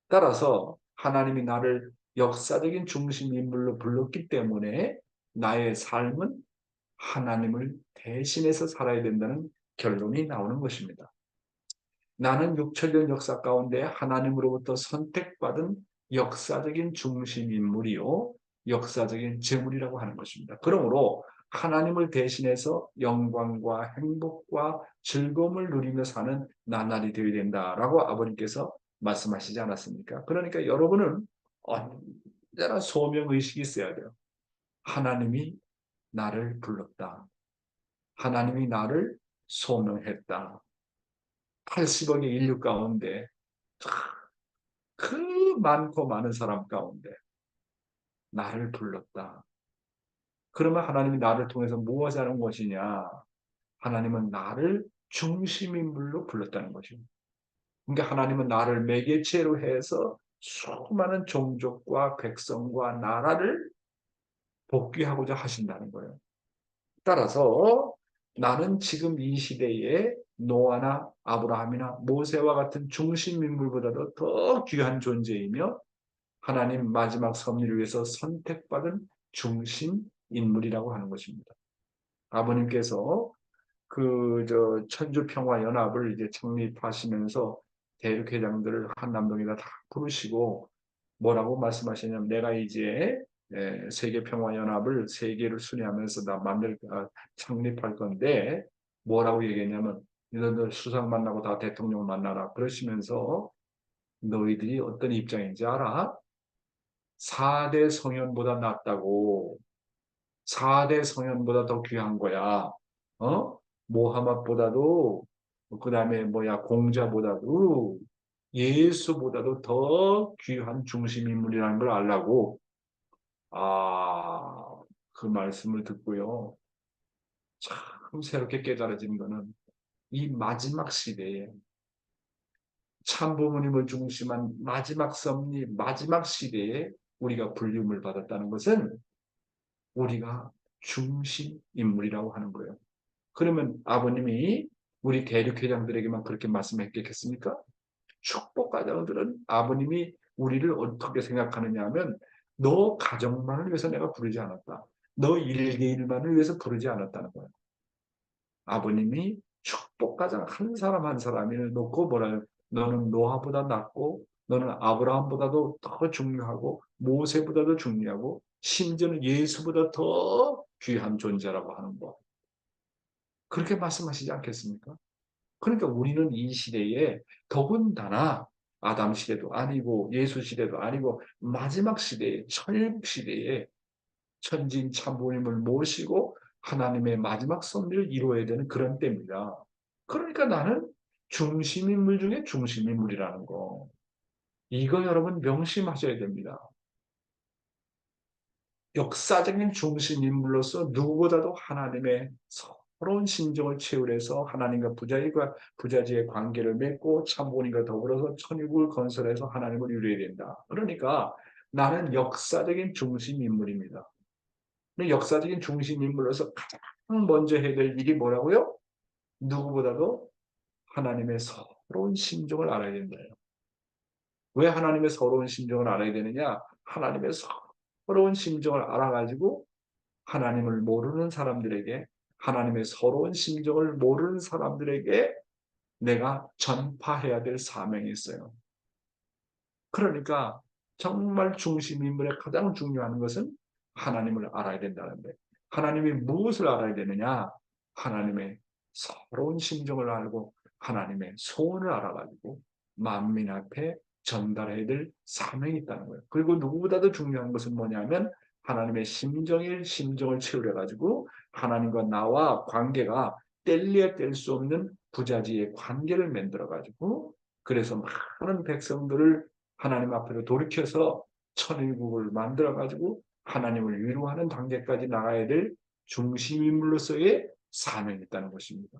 따라서 하나님이 나를 역사적인 중심 인물로 불렀기 때문에 나의 삶은 하나님을 대신해서 살아야 된다는 결론이 나오는 것입니다. 나는 6천년 역사 가운데 하나님으로부터 선택받은 역사적인 중심 인물이요, 역사적인 제물이라고 하는 것입니다. 그러므로 하나님을 대신해서 영광과 행복과 즐거움을 누리며 사는 나날이 되어야 된다라고 아버님께서 말씀하시지 않았습니까? 그러니까 여러분은 언제나 소명의식이 있어야 돼요. 하나님이 나를 불렀다. 하나님이 나를 소명했다. 80억의 인류 가운데 그 많고 많은 사람 가운데 나를 불렀다. 그러면 하나님이 나를 통해서 무엇을 하는 것이냐? 하나님은 나를 중심인물로 불렀다는 것입니다. 그러니까 하나님은 나를 매개체로 해서 수많은 종족과 백성과 나라를 복귀하고자 하신다는 거예요. 따라서 나는 지금 이 시대에 노아나 아브라함이나 모세와 같은 중심인물보다도 더 귀한 존재이며 하나님 마지막 섭리를 위해서 선택받은 중심인물이라고 하는 것입니다. 아버님께서 천주평화연합을 이제 창립하시면서 대륙회장들을 한남동에다 다 부르시고 뭐라고 말씀하시냐면 내가 이제 세계평화연합을 세계를 순회하면서 창립할 건데 뭐라고 얘기했냐면 너희들 수상 만나고 다 대통령 만나라 그러시면서 너희들이 어떤 입장인지 알아? 4대 성현보다 낫다고. 4대 성현보다 더 귀한 거야. 모하mad보다도 그 다음에 공자보다도 예수보다도 더 귀한 중심인물이라는 걸 알라고. 그 말씀을 듣고요. 참 새롭게 깨달아진 거는 이 마지막 시대에 참부모님을 중심한 마지막 섭리, 마지막 시대에 우리가 불림을 받았다는 것은 우리가 중심 인물이라고 하는 거예요. 그러면 아버님이 우리 대륙회장들에게만 그렇게 말씀했겠습니까? 축복가정들은 아버님이 우리를 어떻게 생각하느냐 하면 너 가정만을 위해서 내가 부르지 않았다. 너 일개일만을 위해서 부르지 않았다는 거예요. 아버님이 축복가장 한 사람 한 사람을 놓고 뭐라요? 너는 노아보다 낫고 너는 아브라함보다도 더 중요하고 모세보다도 중요하고 심지어는 예수보다 더 귀한 존재라고 하는 거. 그렇게 말씀하시지 않겠습니까? 그러니까 우리는 이 시대에 더군다나 아담 시대도 아니고 예수 시대도 아니고 마지막 시대에 천일국 시대에 천진 참부님을 모시고 하나님의 마지막 섭리를 이루어야 되는 그런 때입니다. 그러니까 나는 중심인물 중에 중심인물이라는 거. 이거 여러분 명심하셔야 됩니다. 역사적인 중심인물로서 누구보다도 하나님의 서러운 심정을 채우려서 하나님과 부자지의 관계를 맺고 참부님과 더불어서 천일국을 건설해서 하나님을 이루어야 된다. 그러니까 나는 역사적인 중심인물입니다. 역사적인 중심인물로서 가장 먼저 해야 될 일이 뭐라고요? 누구보다도 하나님의 서러운 심정을 알아야 된다요. 왜 하나님의 서러운 심정을 알아야 되느냐? 하나님의 서러운 심정을 알아가지고 하나님을 모르는 사람들에게 하나님의 서러운 심정을 모르는 사람들에게 내가 전파해야 될 사명이 있어요. 그러니까 정말 중심인물의 가장 중요한 것은 하나님을 알아야 된다는데 하나님이 무엇을 알아야 되느냐? 하나님의 서러운 심정을 알고 하나님의 소원을 알아가지고 만민 앞에 전달해야 될 사명이 있다는 거예요. 그리고 누구보다도 중요한 것은 뭐냐면 하나님의 심정을 채우려 가지고 하나님과 나와 관계가 뗄래야 뗄 수 없는 부자지의 관계를 만들어 가지고 그래서 많은 백성들을 하나님 앞으로 돌이켜서 천일국을 만들어 가지고 하나님을 위로하는 단계까지 나가야 될 중심인물로서의 사명이 있다는 것입니다.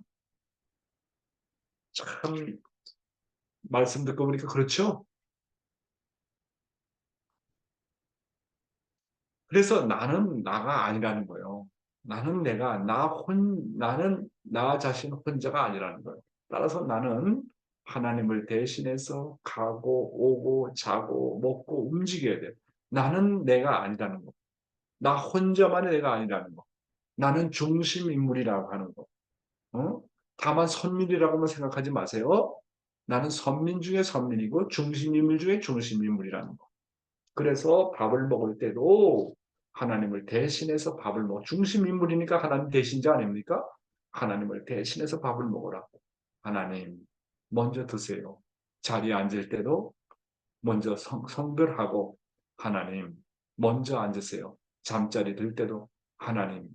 참 말씀 듣고 보니까 그렇죠? 그래서 나는 나가 아니라는 거예요. 나는 나는 나 자신 혼자가 아니라는 거예요. 따라서 나는 하나님을 대신해서 가고 오고 자고 먹고 움직여야 돼요. 나는 내가 아니라는 거. 나 혼자만의 내가 아니라는 거. 나는 중심 인물이라고 하는 거. 어? 다만 선민이라고만 생각하지 마세요. 나는 선민 중에 선민이고 중심 인물 중에 중심 인물이라는 거. 그래서 밥을 먹을 때도 하나님을 대신해서 밥을 먹어. 중심 인물이니까 하나님 대신자 아닙니까? 하나님을 대신해서 밥을 먹으라고. 하나님 먼저 드세요. 자리에 앉을 때도 먼저 성별하고 하나님 먼저 앉으세요. 잠자리 들 때도 하나님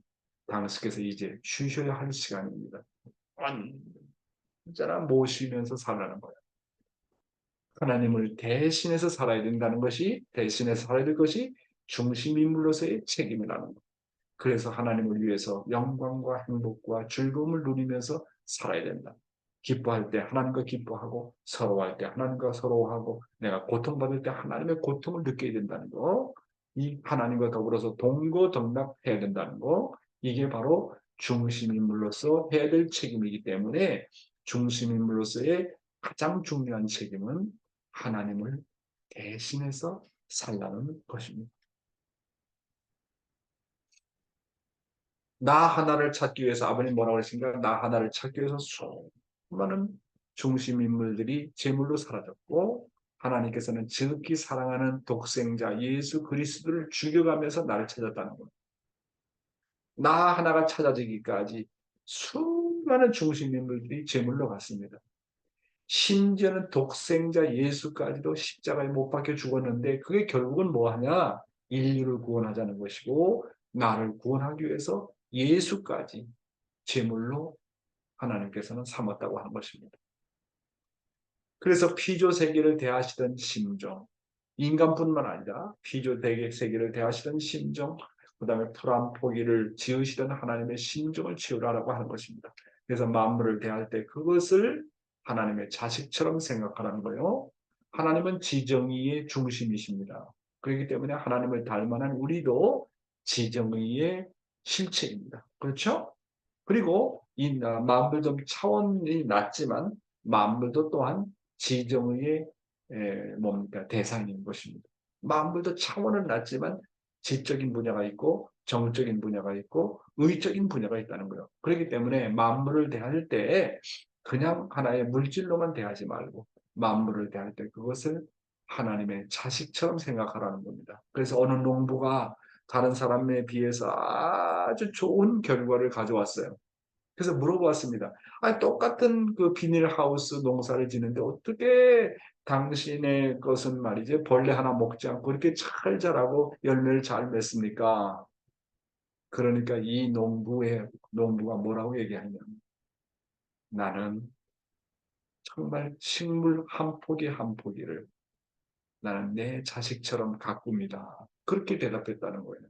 당신께서 이제 쉬셔야 할 시간입니다. 언제나 모시면서 살라는 거예요. 하나님을 대신해서 살아야 된다는 것이 대신해서 살아야 될 것이 중심인물로서의 책임이라는 것. 그래서 하나님을 위해서 영광과 행복과 즐거움을 누리면서 살아야 된다. 기뻐할 때 하나님과 기뻐하고 서러워할 때 하나님과 서러워하고 내가 고통받을 때 하나님의 고통을 느껴야 된다는 거. 이 하나님과 더불어서 동거동락해야 된다는 거. 이게 바로 중심인물로서 해야 될 책임이기 때문에 중심인물로서의 가장 중요한 책임은 하나님을 대신해서 살라는 것입니다. 나 하나를 찾기 위해서 아버님 뭐라고 하신가? 나 하나를 찾기 위해서 수많은 중심인물들이 제물로 사라졌고 하나님께서는 지극히 사랑하는 독생자 예수 그리스도를 죽여가면서 나를 찾았다는 겁니다. 나 하나가 찾아지기까지 수많은 중심인물들이 제물로 갔습니다. 심지어는 독생자 예수까지도 십자가에 못 박혀 죽었는데 그게 결국은 뭐하냐? 인류를 구원하자는 것이고 나를 구원하기 위해서 예수까지 제물로 하나님께서는 삼았다고 하는 것입니다. 그래서 피조 세계를 대하시던 심정, 인간뿐만 아니라 피조 세계를 대하시던 심정, 그 다음에 풀한 포기를 지으시던 하나님의 심정을 채우라고 하는 것입니다. 그래서 만물을 대할 때 그것을 하나님의 자식처럼 생각하라는 거예요. 하나님은 지정의의 중심이십니다. 그렇기 때문에 하나님을 닮아난 우리도 지정의의 실체입니다. 그렇죠? 그리고 이 만물도 차원이 낮지만 만물도 또한 지정의의 뭡니까? 대상인 것입니다. 만물도 차원은 낮지만 지적인 분야가 있고 정적인 분야가 있고 의적인 분야가 있다는 거예요. 그렇기 때문에 만물을 대할 때 그냥 하나의 물질로만 대하지 말고 만물을 대할 때 그것을 하나님의 자식처럼 생각하라는 겁니다. 그래서 어느 농부가 다른 사람에 비해서 아주 좋은 결과를 가져왔어요. 그래서 물어보았습니다. 아니, 똑같은 그 비닐하우스 농사를 짓는데 어떻게 당신의 것은 말이지 벌레 하나 먹지 않고 이렇게 잘 자라고 열매를 잘 맺습니까? 그러니까 이 농부가 뭐라고 얘기하냐면 나는 정말 식물 한 포기 한 포기를 나는 내 자식처럼 가꿉니다. 그렇게 대답했다는 거예요.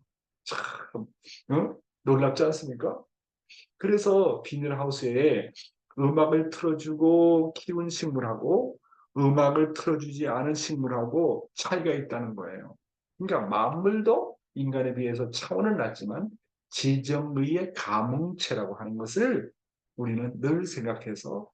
참, 놀랍지 않습니까? 그래서 비닐하우스에 음악을 틀어주고 키운 식물하고 음악을 틀어주지 않은 식물하고 차이가 있다는 거예요. 그러니까 만물도 인간에 비해서 차원은 낮지만 지정의의 가뭉체라고 하는 것을 우리는 늘 생각해서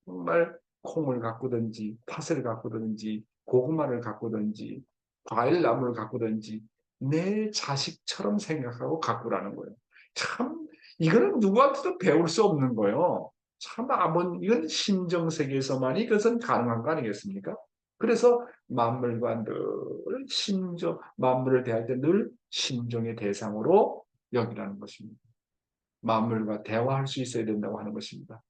정말 콩을 가꾸든지 팥을 가꾸든지 고구마를 가꾸든지 과일나무를 가꾸든지 내 자식처럼 생각하고 가꾸라는 거예요. 참 이거는 누구한테도 배울 수 없는 거예요. 참 이건 심정세계에서만이 그것은 가능한 거 아니겠습니까? 그래서 만물과 늘 만물을 대할 때 늘 심정의 대상으로 여기라는 것입니다. 만물과 대화할 수 있어야 된다고 하는 것입니다.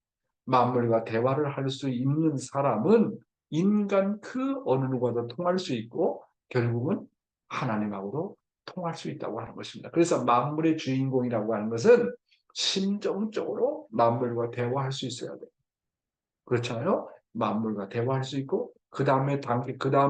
만물과 대화를 할 수 있는 사람은 인간 그 어느 누구와도 통할 수 있고 결국은 하나님하고도 통할 수 있다고 하는 것입니다. 그래서 만물의 주인공이라고 하는 것은 심정적으로 만물과 대화할 수 있어야 돼요. 그렇잖아요. 만물과 대화할 수 있고 그 다음에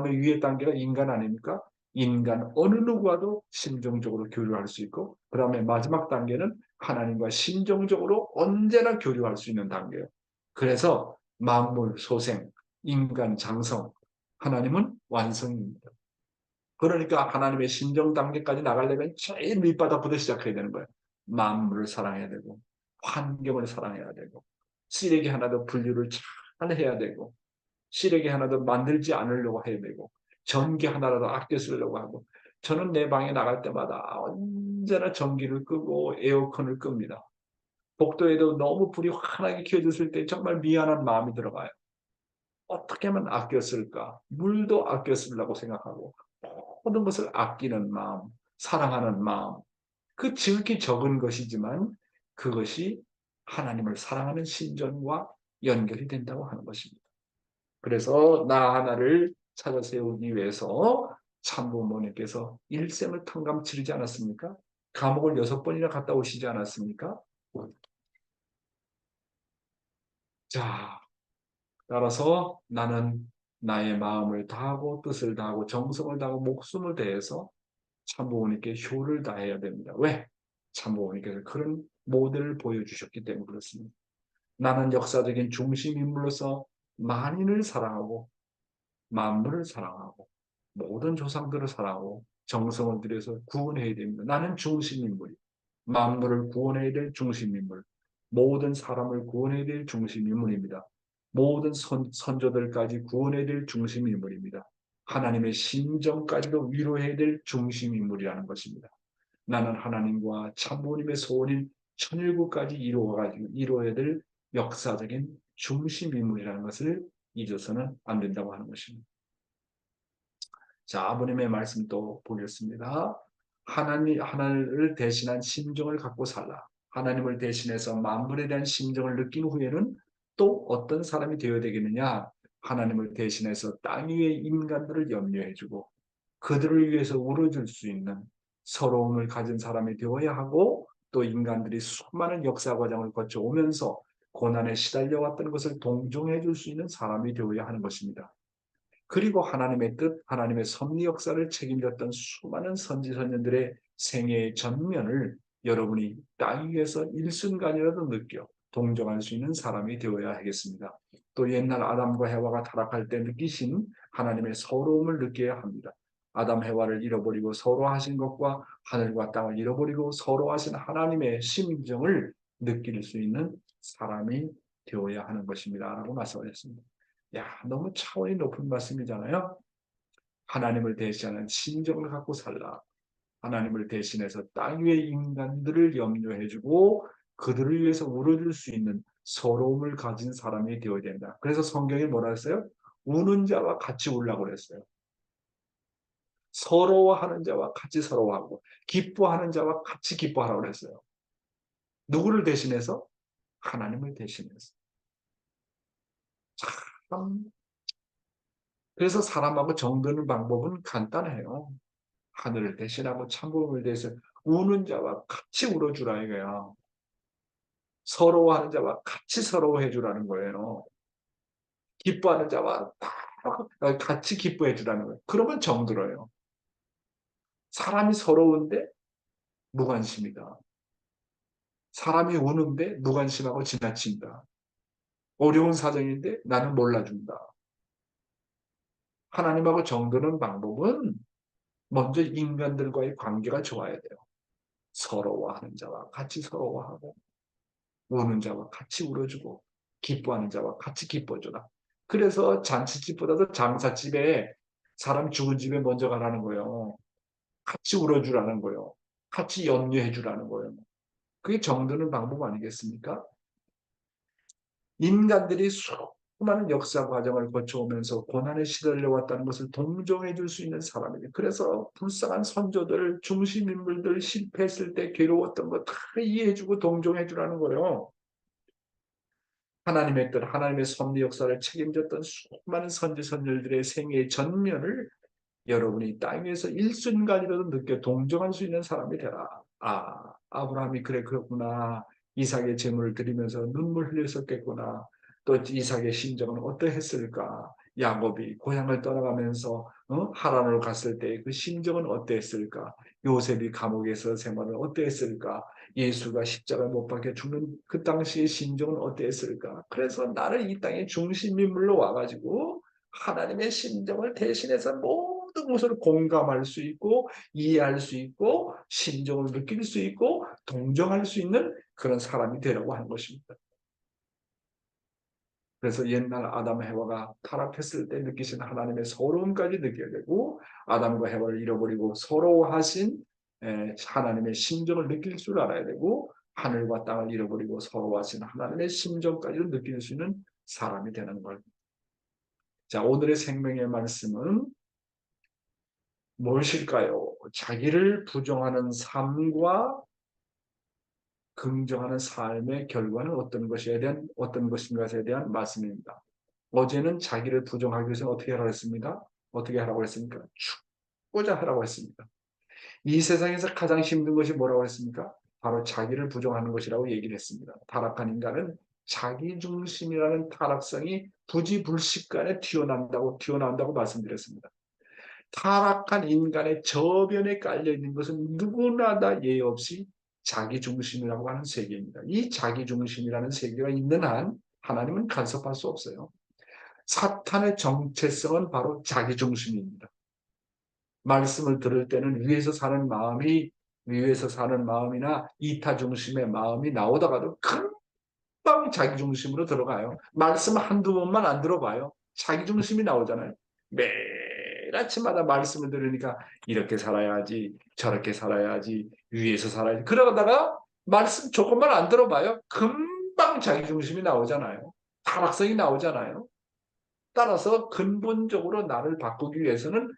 위의 단계가 인간 아닙니까? 인간 어느 누구와도 심정적으로 교류할 수 있고 그 다음에 마지막 단계는 하나님과 심정적으로 언제나 교류할 수 있는 단계예요. 그래서 만물, 소생, 인간, 장성, 하나님은 완성입니다. 그러니까 하나님의 심정 단계까지 나가려면 제일 밑바닥부터 시작해야 되는 거예요. 만물을 사랑해야 되고 환경을 사랑해야 되고 쓰레기 하나도 분류를 잘 해야 되고 쓰레기 하나도 만들지 않으려고 해야 되고 전기 하나라도 아껴 쓰려고 하고 저는 내 방에 나갈 때마다 언제나 전기를 끄고 에어컨을 끕니다. 복도에도 너무 불이 환하게 켜졌을 때 정말 미안한 마음이 들어가요. 어떻게 하면 아껴 쓸까? 물도 아껴 쓰려고 생각하고 모든 것을 아끼는 마음, 사랑하는 마음, 그 지극히 적은 것이지만 그것이 하나님을 사랑하는 심정과 연결이 된다고 하는 것입니다. 그래서 나 하나를 찾아 세우기 위해서 참부모님께서 일생을 탕감 치르지 않았습니까? 감옥을 6번이나 갔다 오시지 않았습니까? 자, 따라서 나는 나의 마음을 다하고 뜻을 다하고 정성을 다하고 목숨을 다해서 참부모님께 효를 다해야 됩니다. 왜? 참부모님께서 그런 모델을 보여주셨기 때문에 그렇습니다. 나는 역사적인 중심 인물로서 만인을 사랑하고 만물을 사랑하고 모든 조상들을 사랑하고 정성을 들여서 구원해야 됩니다. 나는 중심 인물이 만물을 구원해야 될 중심 인물, 모든 사람을 구원해야 될 중심 인물입니다. 모든 선조들까지 구원해야 될 중심 인물입니다. 하나님의 심정까지도 위로해야 될 중심 인물이라는 것입니다. 나는 하나님과 참부모님의 소원인 천일국까지 이루어야 될 역사적인 중심 인물이라는 것을 잊어서는 안 된다고 하는 것입니다. 자, 아버님의 말씀 또 보겠습니다. 하나님을 대신한 심정을 갖고 살라. 하나님을 대신해서 만물에 대한 심정을 느낀 후에는 또 어떤 사람이 되어야 되겠느냐? 하나님을 대신해서 땅 위의 인간들을 염려해주고 그들을 위해서 울어줄 수 있는 서러움을 가진 사람이 되어야 하고 또 인간들이 수많은 역사 과정을 거쳐오면서 고난에 시달려왔던 것을 동정해 줄 수 있는 사람이 되어야 하는 것입니다. 그리고 하나님의 뜻, 하나님의 섭리 역사를 책임졌던 수많은 선지선녀들의 생애의 전면을 여러분이 땅 위에서 일순간이라도 느껴 동정할 수 있는 사람이 되어야 하겠습니다. 또 옛날 아담과 해와가 타락할 때 느끼신 하나님의 서러움을 느껴야 합니다. 아담 해와를 잃어버리고 서러워하신 것과 하늘과 땅을 잃어버리고 서러워하신 하나님의 심정을 느낄 수 있는 사람이 되어야 하는 것입니다. 라고 말씀하셨습니다. 야, 너무 차원이 높은 말씀이잖아요. 하나님을 대신하는 심정을 갖고 살라. 하나님을 대신해서 땅 위의 인간들을 염려해주고 그들을 위해서 울어줄 수 있는 서러움을 가진 사람이 되어야 된다. 그래서 성경이 뭐라 했어요? 우는 자와 같이 울라고 그랬어요. 서러워하는 자와 같이 서러워하고 기뻐하는 자와 같이 기뻐하라고 그랬어요. 누구를 대신해서? 하나님을 대신해서. 참. 그래서 사람하고 정드는 방법은 간단해요. 하늘을 대신하고 참복을 대해서 우는 자와 같이 울어주라 이거야. 서러워하는 자와 같이 서러워해 주라는 거예요. 기뻐하는 자와 다 같이 기뻐해 주라는 거예요. 그러면 정들어요. 사람이 서러운데 무관심이다. 사람이 우는데 무관심하고 지나친다. 어려운 사정인데 나는 몰라준다. 하나님하고 정드는 방법은 먼저 인간들과의 관계가 좋아야 돼요. 서러워하는 자와 같이 서러워하고 우는 자와 같이 울어주고 기뻐하는 자와 같이 기뻐주라. 그래서 잔치집보다도 장사집에 사람 죽은 집에 먼저 가라는 거예요. 같이 울어주라는 거예요. 같이 염려해 주라는 거예요. 그게 정드는 방법 아니겠습니까? 인간들이 수많은 역사 과정을 거쳐오면서 고난에 시달려 왔다는 것을 동정해 줄 수 있는 사람이에요. 그래서 불쌍한 선조들, 중심인물들 실패했을 때 괴로웠던 거 다 이해해 주고 동정해 주라는 거예요. 하나님의 뜻, 하나님의 섭리 역사를 책임졌던 수많은 선지 선녀들의 생애의 전면을 여러분이 땅 위에서 일순간이라도 느껴 동정할 수 있는 사람이 되라. 아, 아브라함이 그래 그렇구나. 이삭의 제물을 드리면서 눈물 흘렸었겠구나. 또 이삭의 심정은 어떠했을까? 야곱이 고향을 떠나가면서 하란으로 갔을 때 그 심정은 어떠했을까? 요셉이 감옥에서 생활을 어떠했을까? 예수가 십자가에 못 박혀 죽는 그 당시의 심정은 어떠했을까? 그래서 나를 이 땅의 중심인물로 와가지고 하나님의 심정을 대신해서 모든 것을 공감할 수 있고 이해할 수 있고 심정을 느낄 수 있고 동정할 수 있는 그런 사람이 되라고 하는 것입니다. 그래서 옛날 아담 해와가 타락했을 때 느끼신 하나님의 서러움까지 느껴야 되고 아담과 해와를 잃어버리고 서러워하신 하나님의 심정을 느낄 줄 알아야 되고 하늘과 땅을 잃어버리고 서러워하신 하나님의 심정까지도 느낄 수 있는 사람이 되는 걸. 자, 오늘의 생명의 말씀은 무엇일까요? 자기를 부정하는 삶과 긍정하는 삶의 결과는 어떤 것인가에 대한 말씀입니다. 어제는 자기를 부정하기 위해서 어떻게 하라고 했습니다? 어떻게 하라고 했습니까? 죽고자 하라고 했습니다. 이 세상에서 가장 힘든 것이 뭐라고 했습니까? 바로 자기를 부정하는 것이라고 얘기를 했습니다. 타락한 인간은 자기중심이라는 타락성이 부지불식간에 튀어나온다고 말씀드렸습니다. 타락한 인간의 저변에 깔려있는 것은 누구나 다 예의 없이 자기중심이라고 하는 세계입니다. 이 자기중심이라는 세계가 있는 한 하나님은 간섭할 수 없어요. 사탄의 정체성은 바로 자기중심입니다. 말씀을 들을 때는 위에서 사는 마음이나 이타중심의 마음이 나오다가도 금방 자기중심으로 들어가요. 말씀 한두 번만 안 들어봐요. 자기중심이 나오잖아요. 매일 아침마다 말씀을 들으니까 이렇게 살아야지, 저렇게 살아야지, 위에서 살아야지. 그러다가 말씀 조금만 안 들어봐요. 금방 자기중심이 나오잖아요. 타락성이 나오잖아요. 따라서 근본적으로 나를 바꾸기 위해서는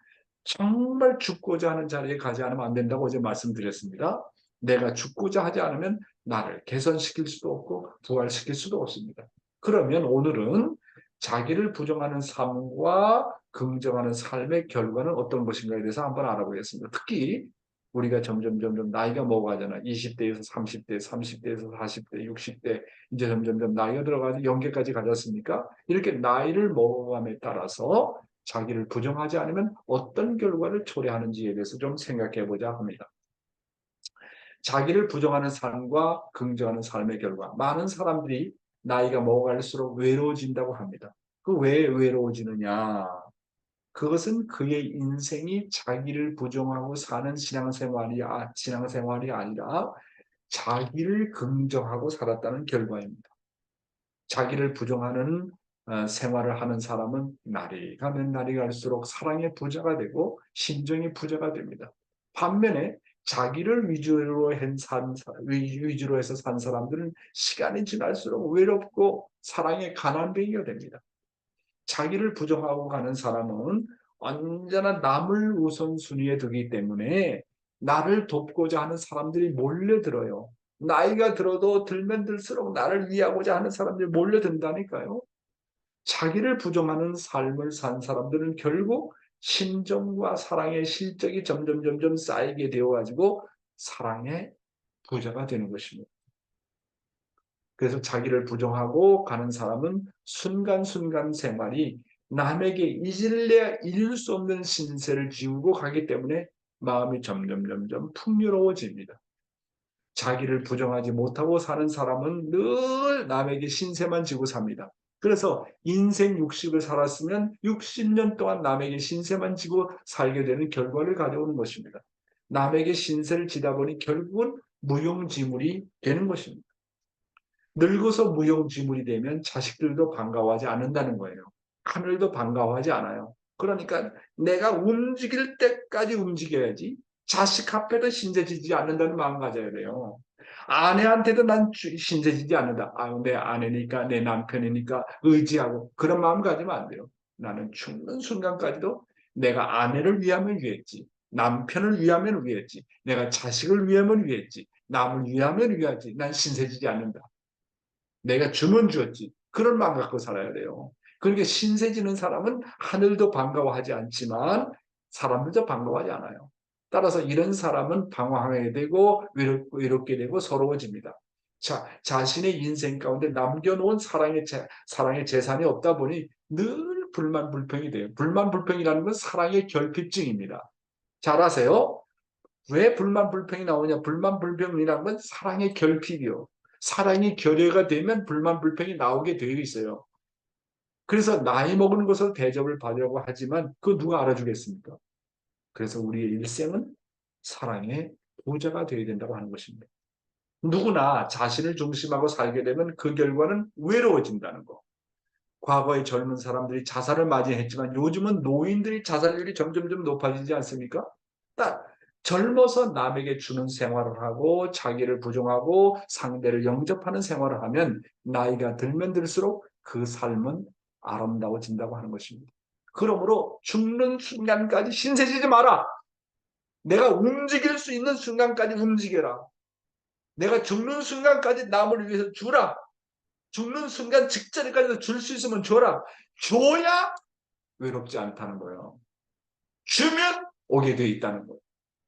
정말 죽고자 하는 자리에 가지 않으면 안 된다고 어제 말씀드렸습니다. 내가 죽고자 하지 않으면 나를 개선시킬 수도 없고 부활시킬 수도 없습니다. 그러면 오늘은 자기를 부정하는 삶과 긍정하는 삶의 결과는 어떤 것인가에 대해서 한번 알아보겠습니다. 특히 우리가 점점 나이가 먹어가잖아. 20대에서 30대, 30대에서 40대, 60대 이제 점점 나이가 들어가서 연계까지 가졌습니까? 이렇게 나이를 먹어감에 따라서 자기를 부정하지 않으면 어떤 결과를 초래하는지에 대해서 좀 생각해 보자 합니다. 자기를 부정하는 삶과 긍정하는 삶의 결과. 많은 사람들이 나이가 먹어갈수록 외로워진다고 합니다. 그 왜 외로워지느냐? 그것은 그의 인생이 자기를 부정하고 사는 신앙생활이 아니라 자기를 긍정하고 살았다는 결과입니다. 자기를 부정하는 생활을 하는 사람은 날이 가면 날이 갈수록 사랑의 부자가 되고 심정의 부자가 됩니다. 반면에 자기를 위주로 해서 산 사람들은 시간이 지날수록 외롭고 사랑의 가난뱅이가 됩니다. 자기를 부정하고 가는 사람은 언제나 남을 우선순위에 두기 때문에 나를 돕고자 하는 사람들이 몰려들어요. 나이가 들면 들수록 나를 위하고자 하는 사람들이 몰려든다니까요. 자기를 부정하는 삶을 산 사람들은 결국 심정과 사랑의 실적이 점점 쌓이게 되어가지고 사랑의 부자가 되는 것입니다. 그래서 자기를 부정하고 가는 사람은 순간순간 생활이 남에게 잊을 수 없는 신세를 지우고 가기 때문에 마음이 점점 풍요로워집니다. 자기를 부정하지 못하고 사는 사람은 늘 남에게 신세만 지고 삽니다. 그래서 인생 60을 살았으면 60년 동안 남에게 신세만 지고 살게 되는 결과를 가져오는 것입니다. 남에게 신세를 지다 보니 결국은 무용지물이 되는 것입니다. 늙어서 무용지물이 되면 자식들도 반가워하지 않는다는 거예요. 하늘도 반가워하지 않아요. 그러니까 내가 움직일 때까지 움직여야지 자식 앞에도 신세지지 않는다는 마음 가져야 돼요. 아내한테도 난 신세지지 않는다. 아유, 내 아내니까, 내 남편이니까 의지하고 그런 마음 가지면 안 돼요. 나는 죽는 순간까지도 내가 아내를 위하면 위했지, 남편을 위하면 위했지, 내가 자식을 위하면 위했지, 남을 위하면 위하지. 난 신세지지 않는다. 내가 주면 주었지. 그런 마음 갖고 살아야 돼요. 그러니까 신세지는 사람은 하늘도 반가워하지 않지만 사람들도 반가워하지 않아요. 따라서 이런 사람은 방황하게 되고 외롭게 되고 서러워집니다. 자, 자신의 인생 가운데 남겨놓은 사랑의 재산이 없다 보니 늘 불만 불평이 돼요. 불만 불평이라는 건 사랑의 결핍증입니다. 잘 아세요? 왜 불만 불평이 나오냐? 불만 불평이라는 건 사랑의 결핍이요. 사랑이 결여가 되면 불만 불평이 나오게 되어 있어요. 그래서 나이 먹은 것으로 대접을 받으려고 하지만 그거 누가 알아주겠습니까? 그래서 우리의 일생은 사랑의 보좌가 되어야 된다고 하는 것입니다. 누구나 자신을 중심하고 살게 되면 그 결과는 외로워진다는 거. 과거의 젊은 사람들이 자살을 많이 했지만 요즘은 노인들이 자살률이 점점 높아지지 않습니까? 딱 젊어서 남에게 주는 생활을 하고 자기를 부정하고 상대를 영접하는 생활을 하면 나이가 들면 들수록 그 삶은 아름다워진다고 하는 것입니다. 그러므로 죽는 순간까지 신세지지 마라. 내가 움직일 수 있는 순간까지 움직여라. 내가 죽는 순간까지 남을 위해서 주라. 죽는 순간 직전까지도 줄 수 있으면 줘라. 줘야 외롭지 않다는 거예요. 주면 오게 돼 있다는 거예요.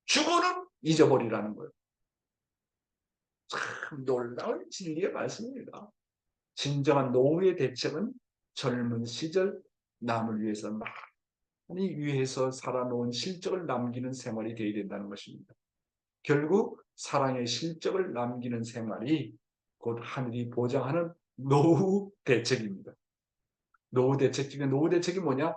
주고는 잊어버리라는 거예요. 참 놀라운 진리의 말씀입니다. 진정한 노후의 대책은 젊은 시절 남을 위해서 많이 위해서 살아놓은 실적을 남기는 생활이 되어야 된다는 것입니다. 결국 사랑의 실적을 남기는 생활이 곧 하늘이 보장하는 노후 대책입니다. 노후 대책 중에 노후 대책이 뭐냐?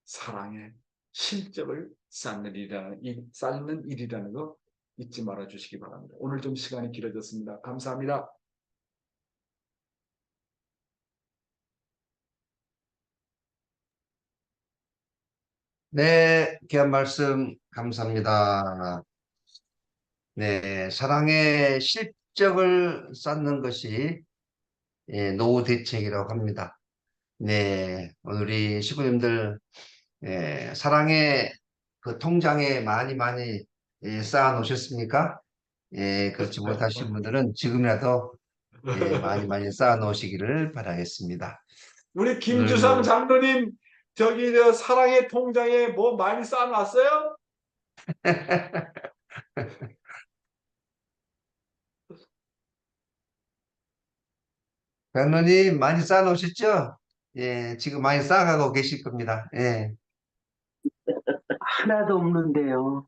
사랑의 실적을 쌓는 일이라는 거 잊지 말아 주시기 바랍니다. 오늘 좀 시간이 길어졌습니다. 감사합니다. 네, 귀한 말씀 감사합니다. 네, 사랑의 실적을 쌓는 것이 노후 대책이라고 합니다. 네, 오늘 우리 시부님들 사랑의 그 통장에 많이 쌓아 놓으셨습니까? 그렇지 못하신 분들은 지금이라도 많이 쌓아 놓으시기를 바라겠습니다. 우리 오늘 김주상 장로님 저기 저 사랑의 통장에 뭐 많이 쌓아놨어요? 장로님 많이 쌓아 놓으셨죠? 예, 지금 많이 쌓아가고 계실 겁니다. 예. 하나도 없는데요.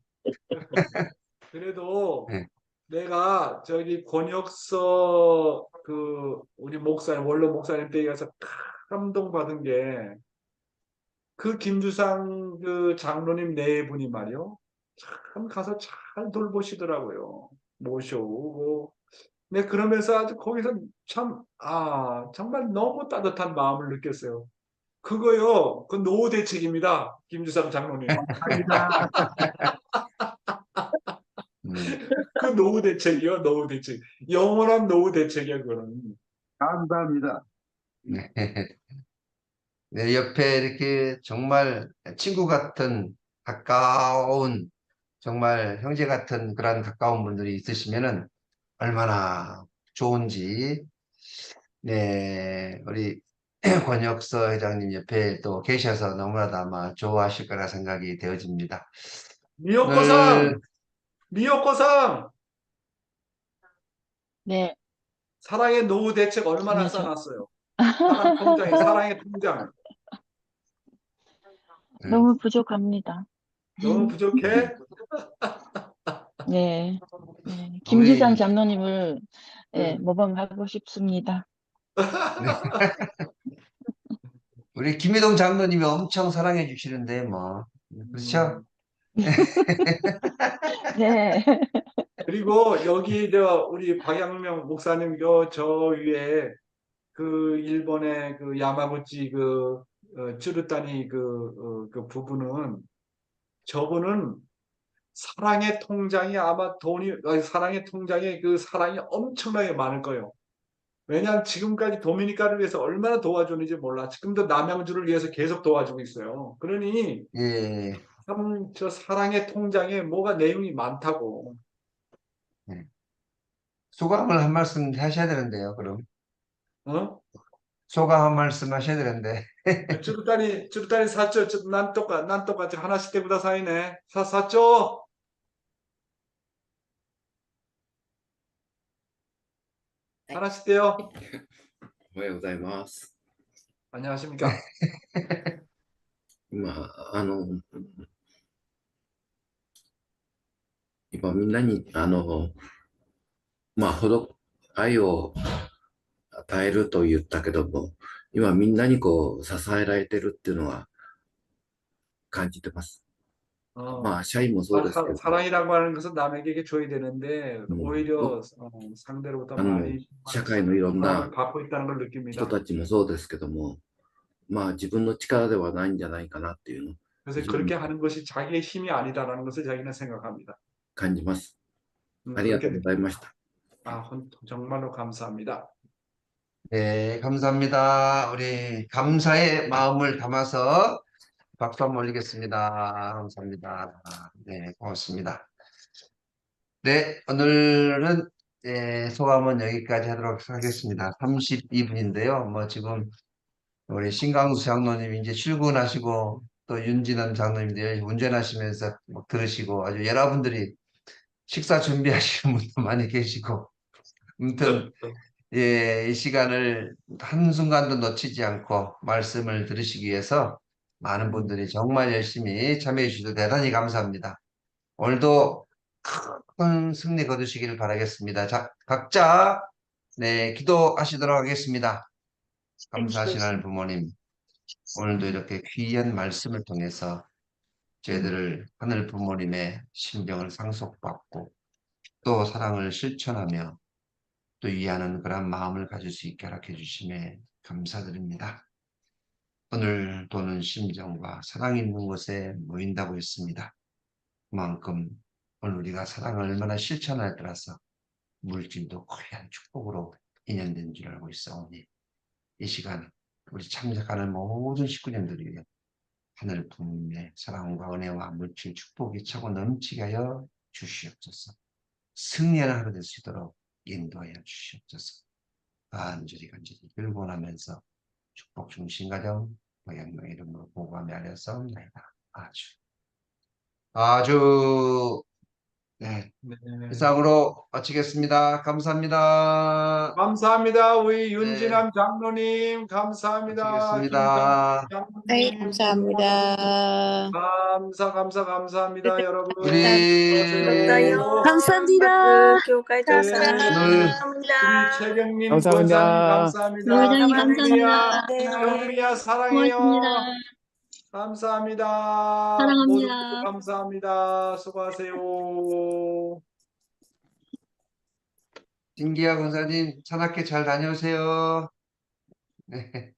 그래도 예. 내가 저기 권혁서 그 우리 목사님 원로 목사님 댁에 가서 감동받은 게 그 김주상 그 장로님 네 분이 말이요. 참 가서 잘 돌보시더라고요. 모셔오고 네, 그러면서 아주 거기서 참, 정말 너무 따뜻한 마음을 느꼈어요. 그거요, 그 노후 대책입니다. 김주삼 장로님. 감사합니다. 음. 그 노후 대책이요, 노후 대책. 영원한 노후 대책이야, 그거는. 감사합니다. 네. 네, 옆에 이렇게 정말 친구 같은 가까운 정말 형제 같은 그런 가까운 분들이 있으시면은 얼마나 좋은지. 네, 우리 권혁서 회장님 옆에 또 계셔서 너무나도 아마 좋아하실 거라 생각이 되어집니다. 미역거상, 오늘 미역거상, 네, 사랑의 노후 대책 얼마나 아니죠. 써놨어요? 사랑 통장에, 사랑의 통장. 너무 부족합니다. 너무 부족해? 네, 네. 김지산 장로님을 예, 네. 모범하고 싶습니다. 우리 김희동 장로님이 엄청 사랑해 주시는데 뭐 그렇죠? 네, 그리고 여기 우리 박양명 목사님 저 위에 그 일본의 그 야마구치 쯔르타니 그 부부는 저분은 사랑의 통장이 아마 사랑의 통장에 그 사랑이 엄청나게 많을 거예요. 왜냐하면 지금까지 도미니카를 위해서 얼마나 도와줬는지 몰라. 지금도 남양주를 위해서 계속 도와주고 있어요. 그러니 예. 참 저 사랑의 통장에 뭐가 내용이 많다고. 소감을 한 말씀 하셔야 되는데요, 그럼. 어? 소감 한 말씀 하셔야 되는데. 쭈루따니 샀죠? 난 똑같이 하나씩 때보다 사이네. 샀죠? はい。 하나씩 떼요. おはようございます。 안녕하십니까? 今、今みんなに、愛を与えると言ったけども、今みんなにこう支えられてるっていうのは感じてます。 어, 社員もそうですけど、 사랑이라고 하는 것은 남에게 줘야 되는데 오히려 상대로부터 많이 社会のいろん 사랑을 な 받고 있다는 걸 人 느낍니다. たちもそうですけども、自分の力ではないんじゃないかなっていうのを 그래서 그렇게 하는 것이 자기의 힘이 아니다라는 것을 자기는 생각합니다. 感じます。ありがとう 그렇게 ございました。 정말로 감사합니다. 네, 감사합니다. 우리 감사의 마음을 담아서 박수 한번 올리겠습니다. 감사합니다. 네, 고맙습니다. 네, 오늘은 소감은 여기까지 하도록 하겠습니다. 32분인데요. 뭐 지금 우리 신강수 장로님이 이제 출근하시고 또 윤진원 장로님도 운전하시면서 뭐 들으시고 아주 여러분들이 식사 준비하시는 분도 많이 계시고 아무튼 이 시간을 한순간도 놓치지 않고 말씀을 들으시기 위해서 많은 분들이 정말 열심히 참여해 주셔서 대단히 감사합니다. 오늘도 큰 승리 거두시길 바라겠습니다. 자, 각자 기도하시도록 하겠습니다. 감사하신 하나님 부모님, 오늘도 이렇게 귀한 말씀을 통해서 저희들을 하늘 부모님의 심정을 상속받고 또 사랑을 실천하며 또 이해하는 그런 마음을 가질 수 있게 허락해 주심에 감사드립니다. 오늘 도는 심정과 사랑이 있는 곳에 모인다고 했습니다. 그만큼 오늘 우리가 사랑을 얼마나 실천하에 따라서 물질도 거대한 축복으로 인연된 줄 알고 있사오니 이 시간 우리 참석하는 모든 식구님들이 위해 하늘 부모님의 사랑과 은혜와 물질 축복이 차고 넘치게 하여 주시옵소서. 승리하는 하루 될 수 있도록 인도하여 주시옵소서. 간절히 일본하면서 축복 중심 가정 고향의 이름으로 보고하며 하였사옵나이다. 아주 네, 네. 이상으로 마치겠습니다. 감사합니다. 감사합니다. 우리 윤진남 장로님 감사합니다. 마치겠습니다. 장로님, 네, 감사합니다. 감사합니다, 여러분. 우리 감사합니다. 우리 최경민 감사합니다. 권사님 감사합니다. 부회장님 감사합니다. 영미야 사랑해요. 감사합니다. 사랑합니다. 모두 감사합니다. 수고하세요. 진기아 권사님, 산악회 잘 다녀오세요. 네.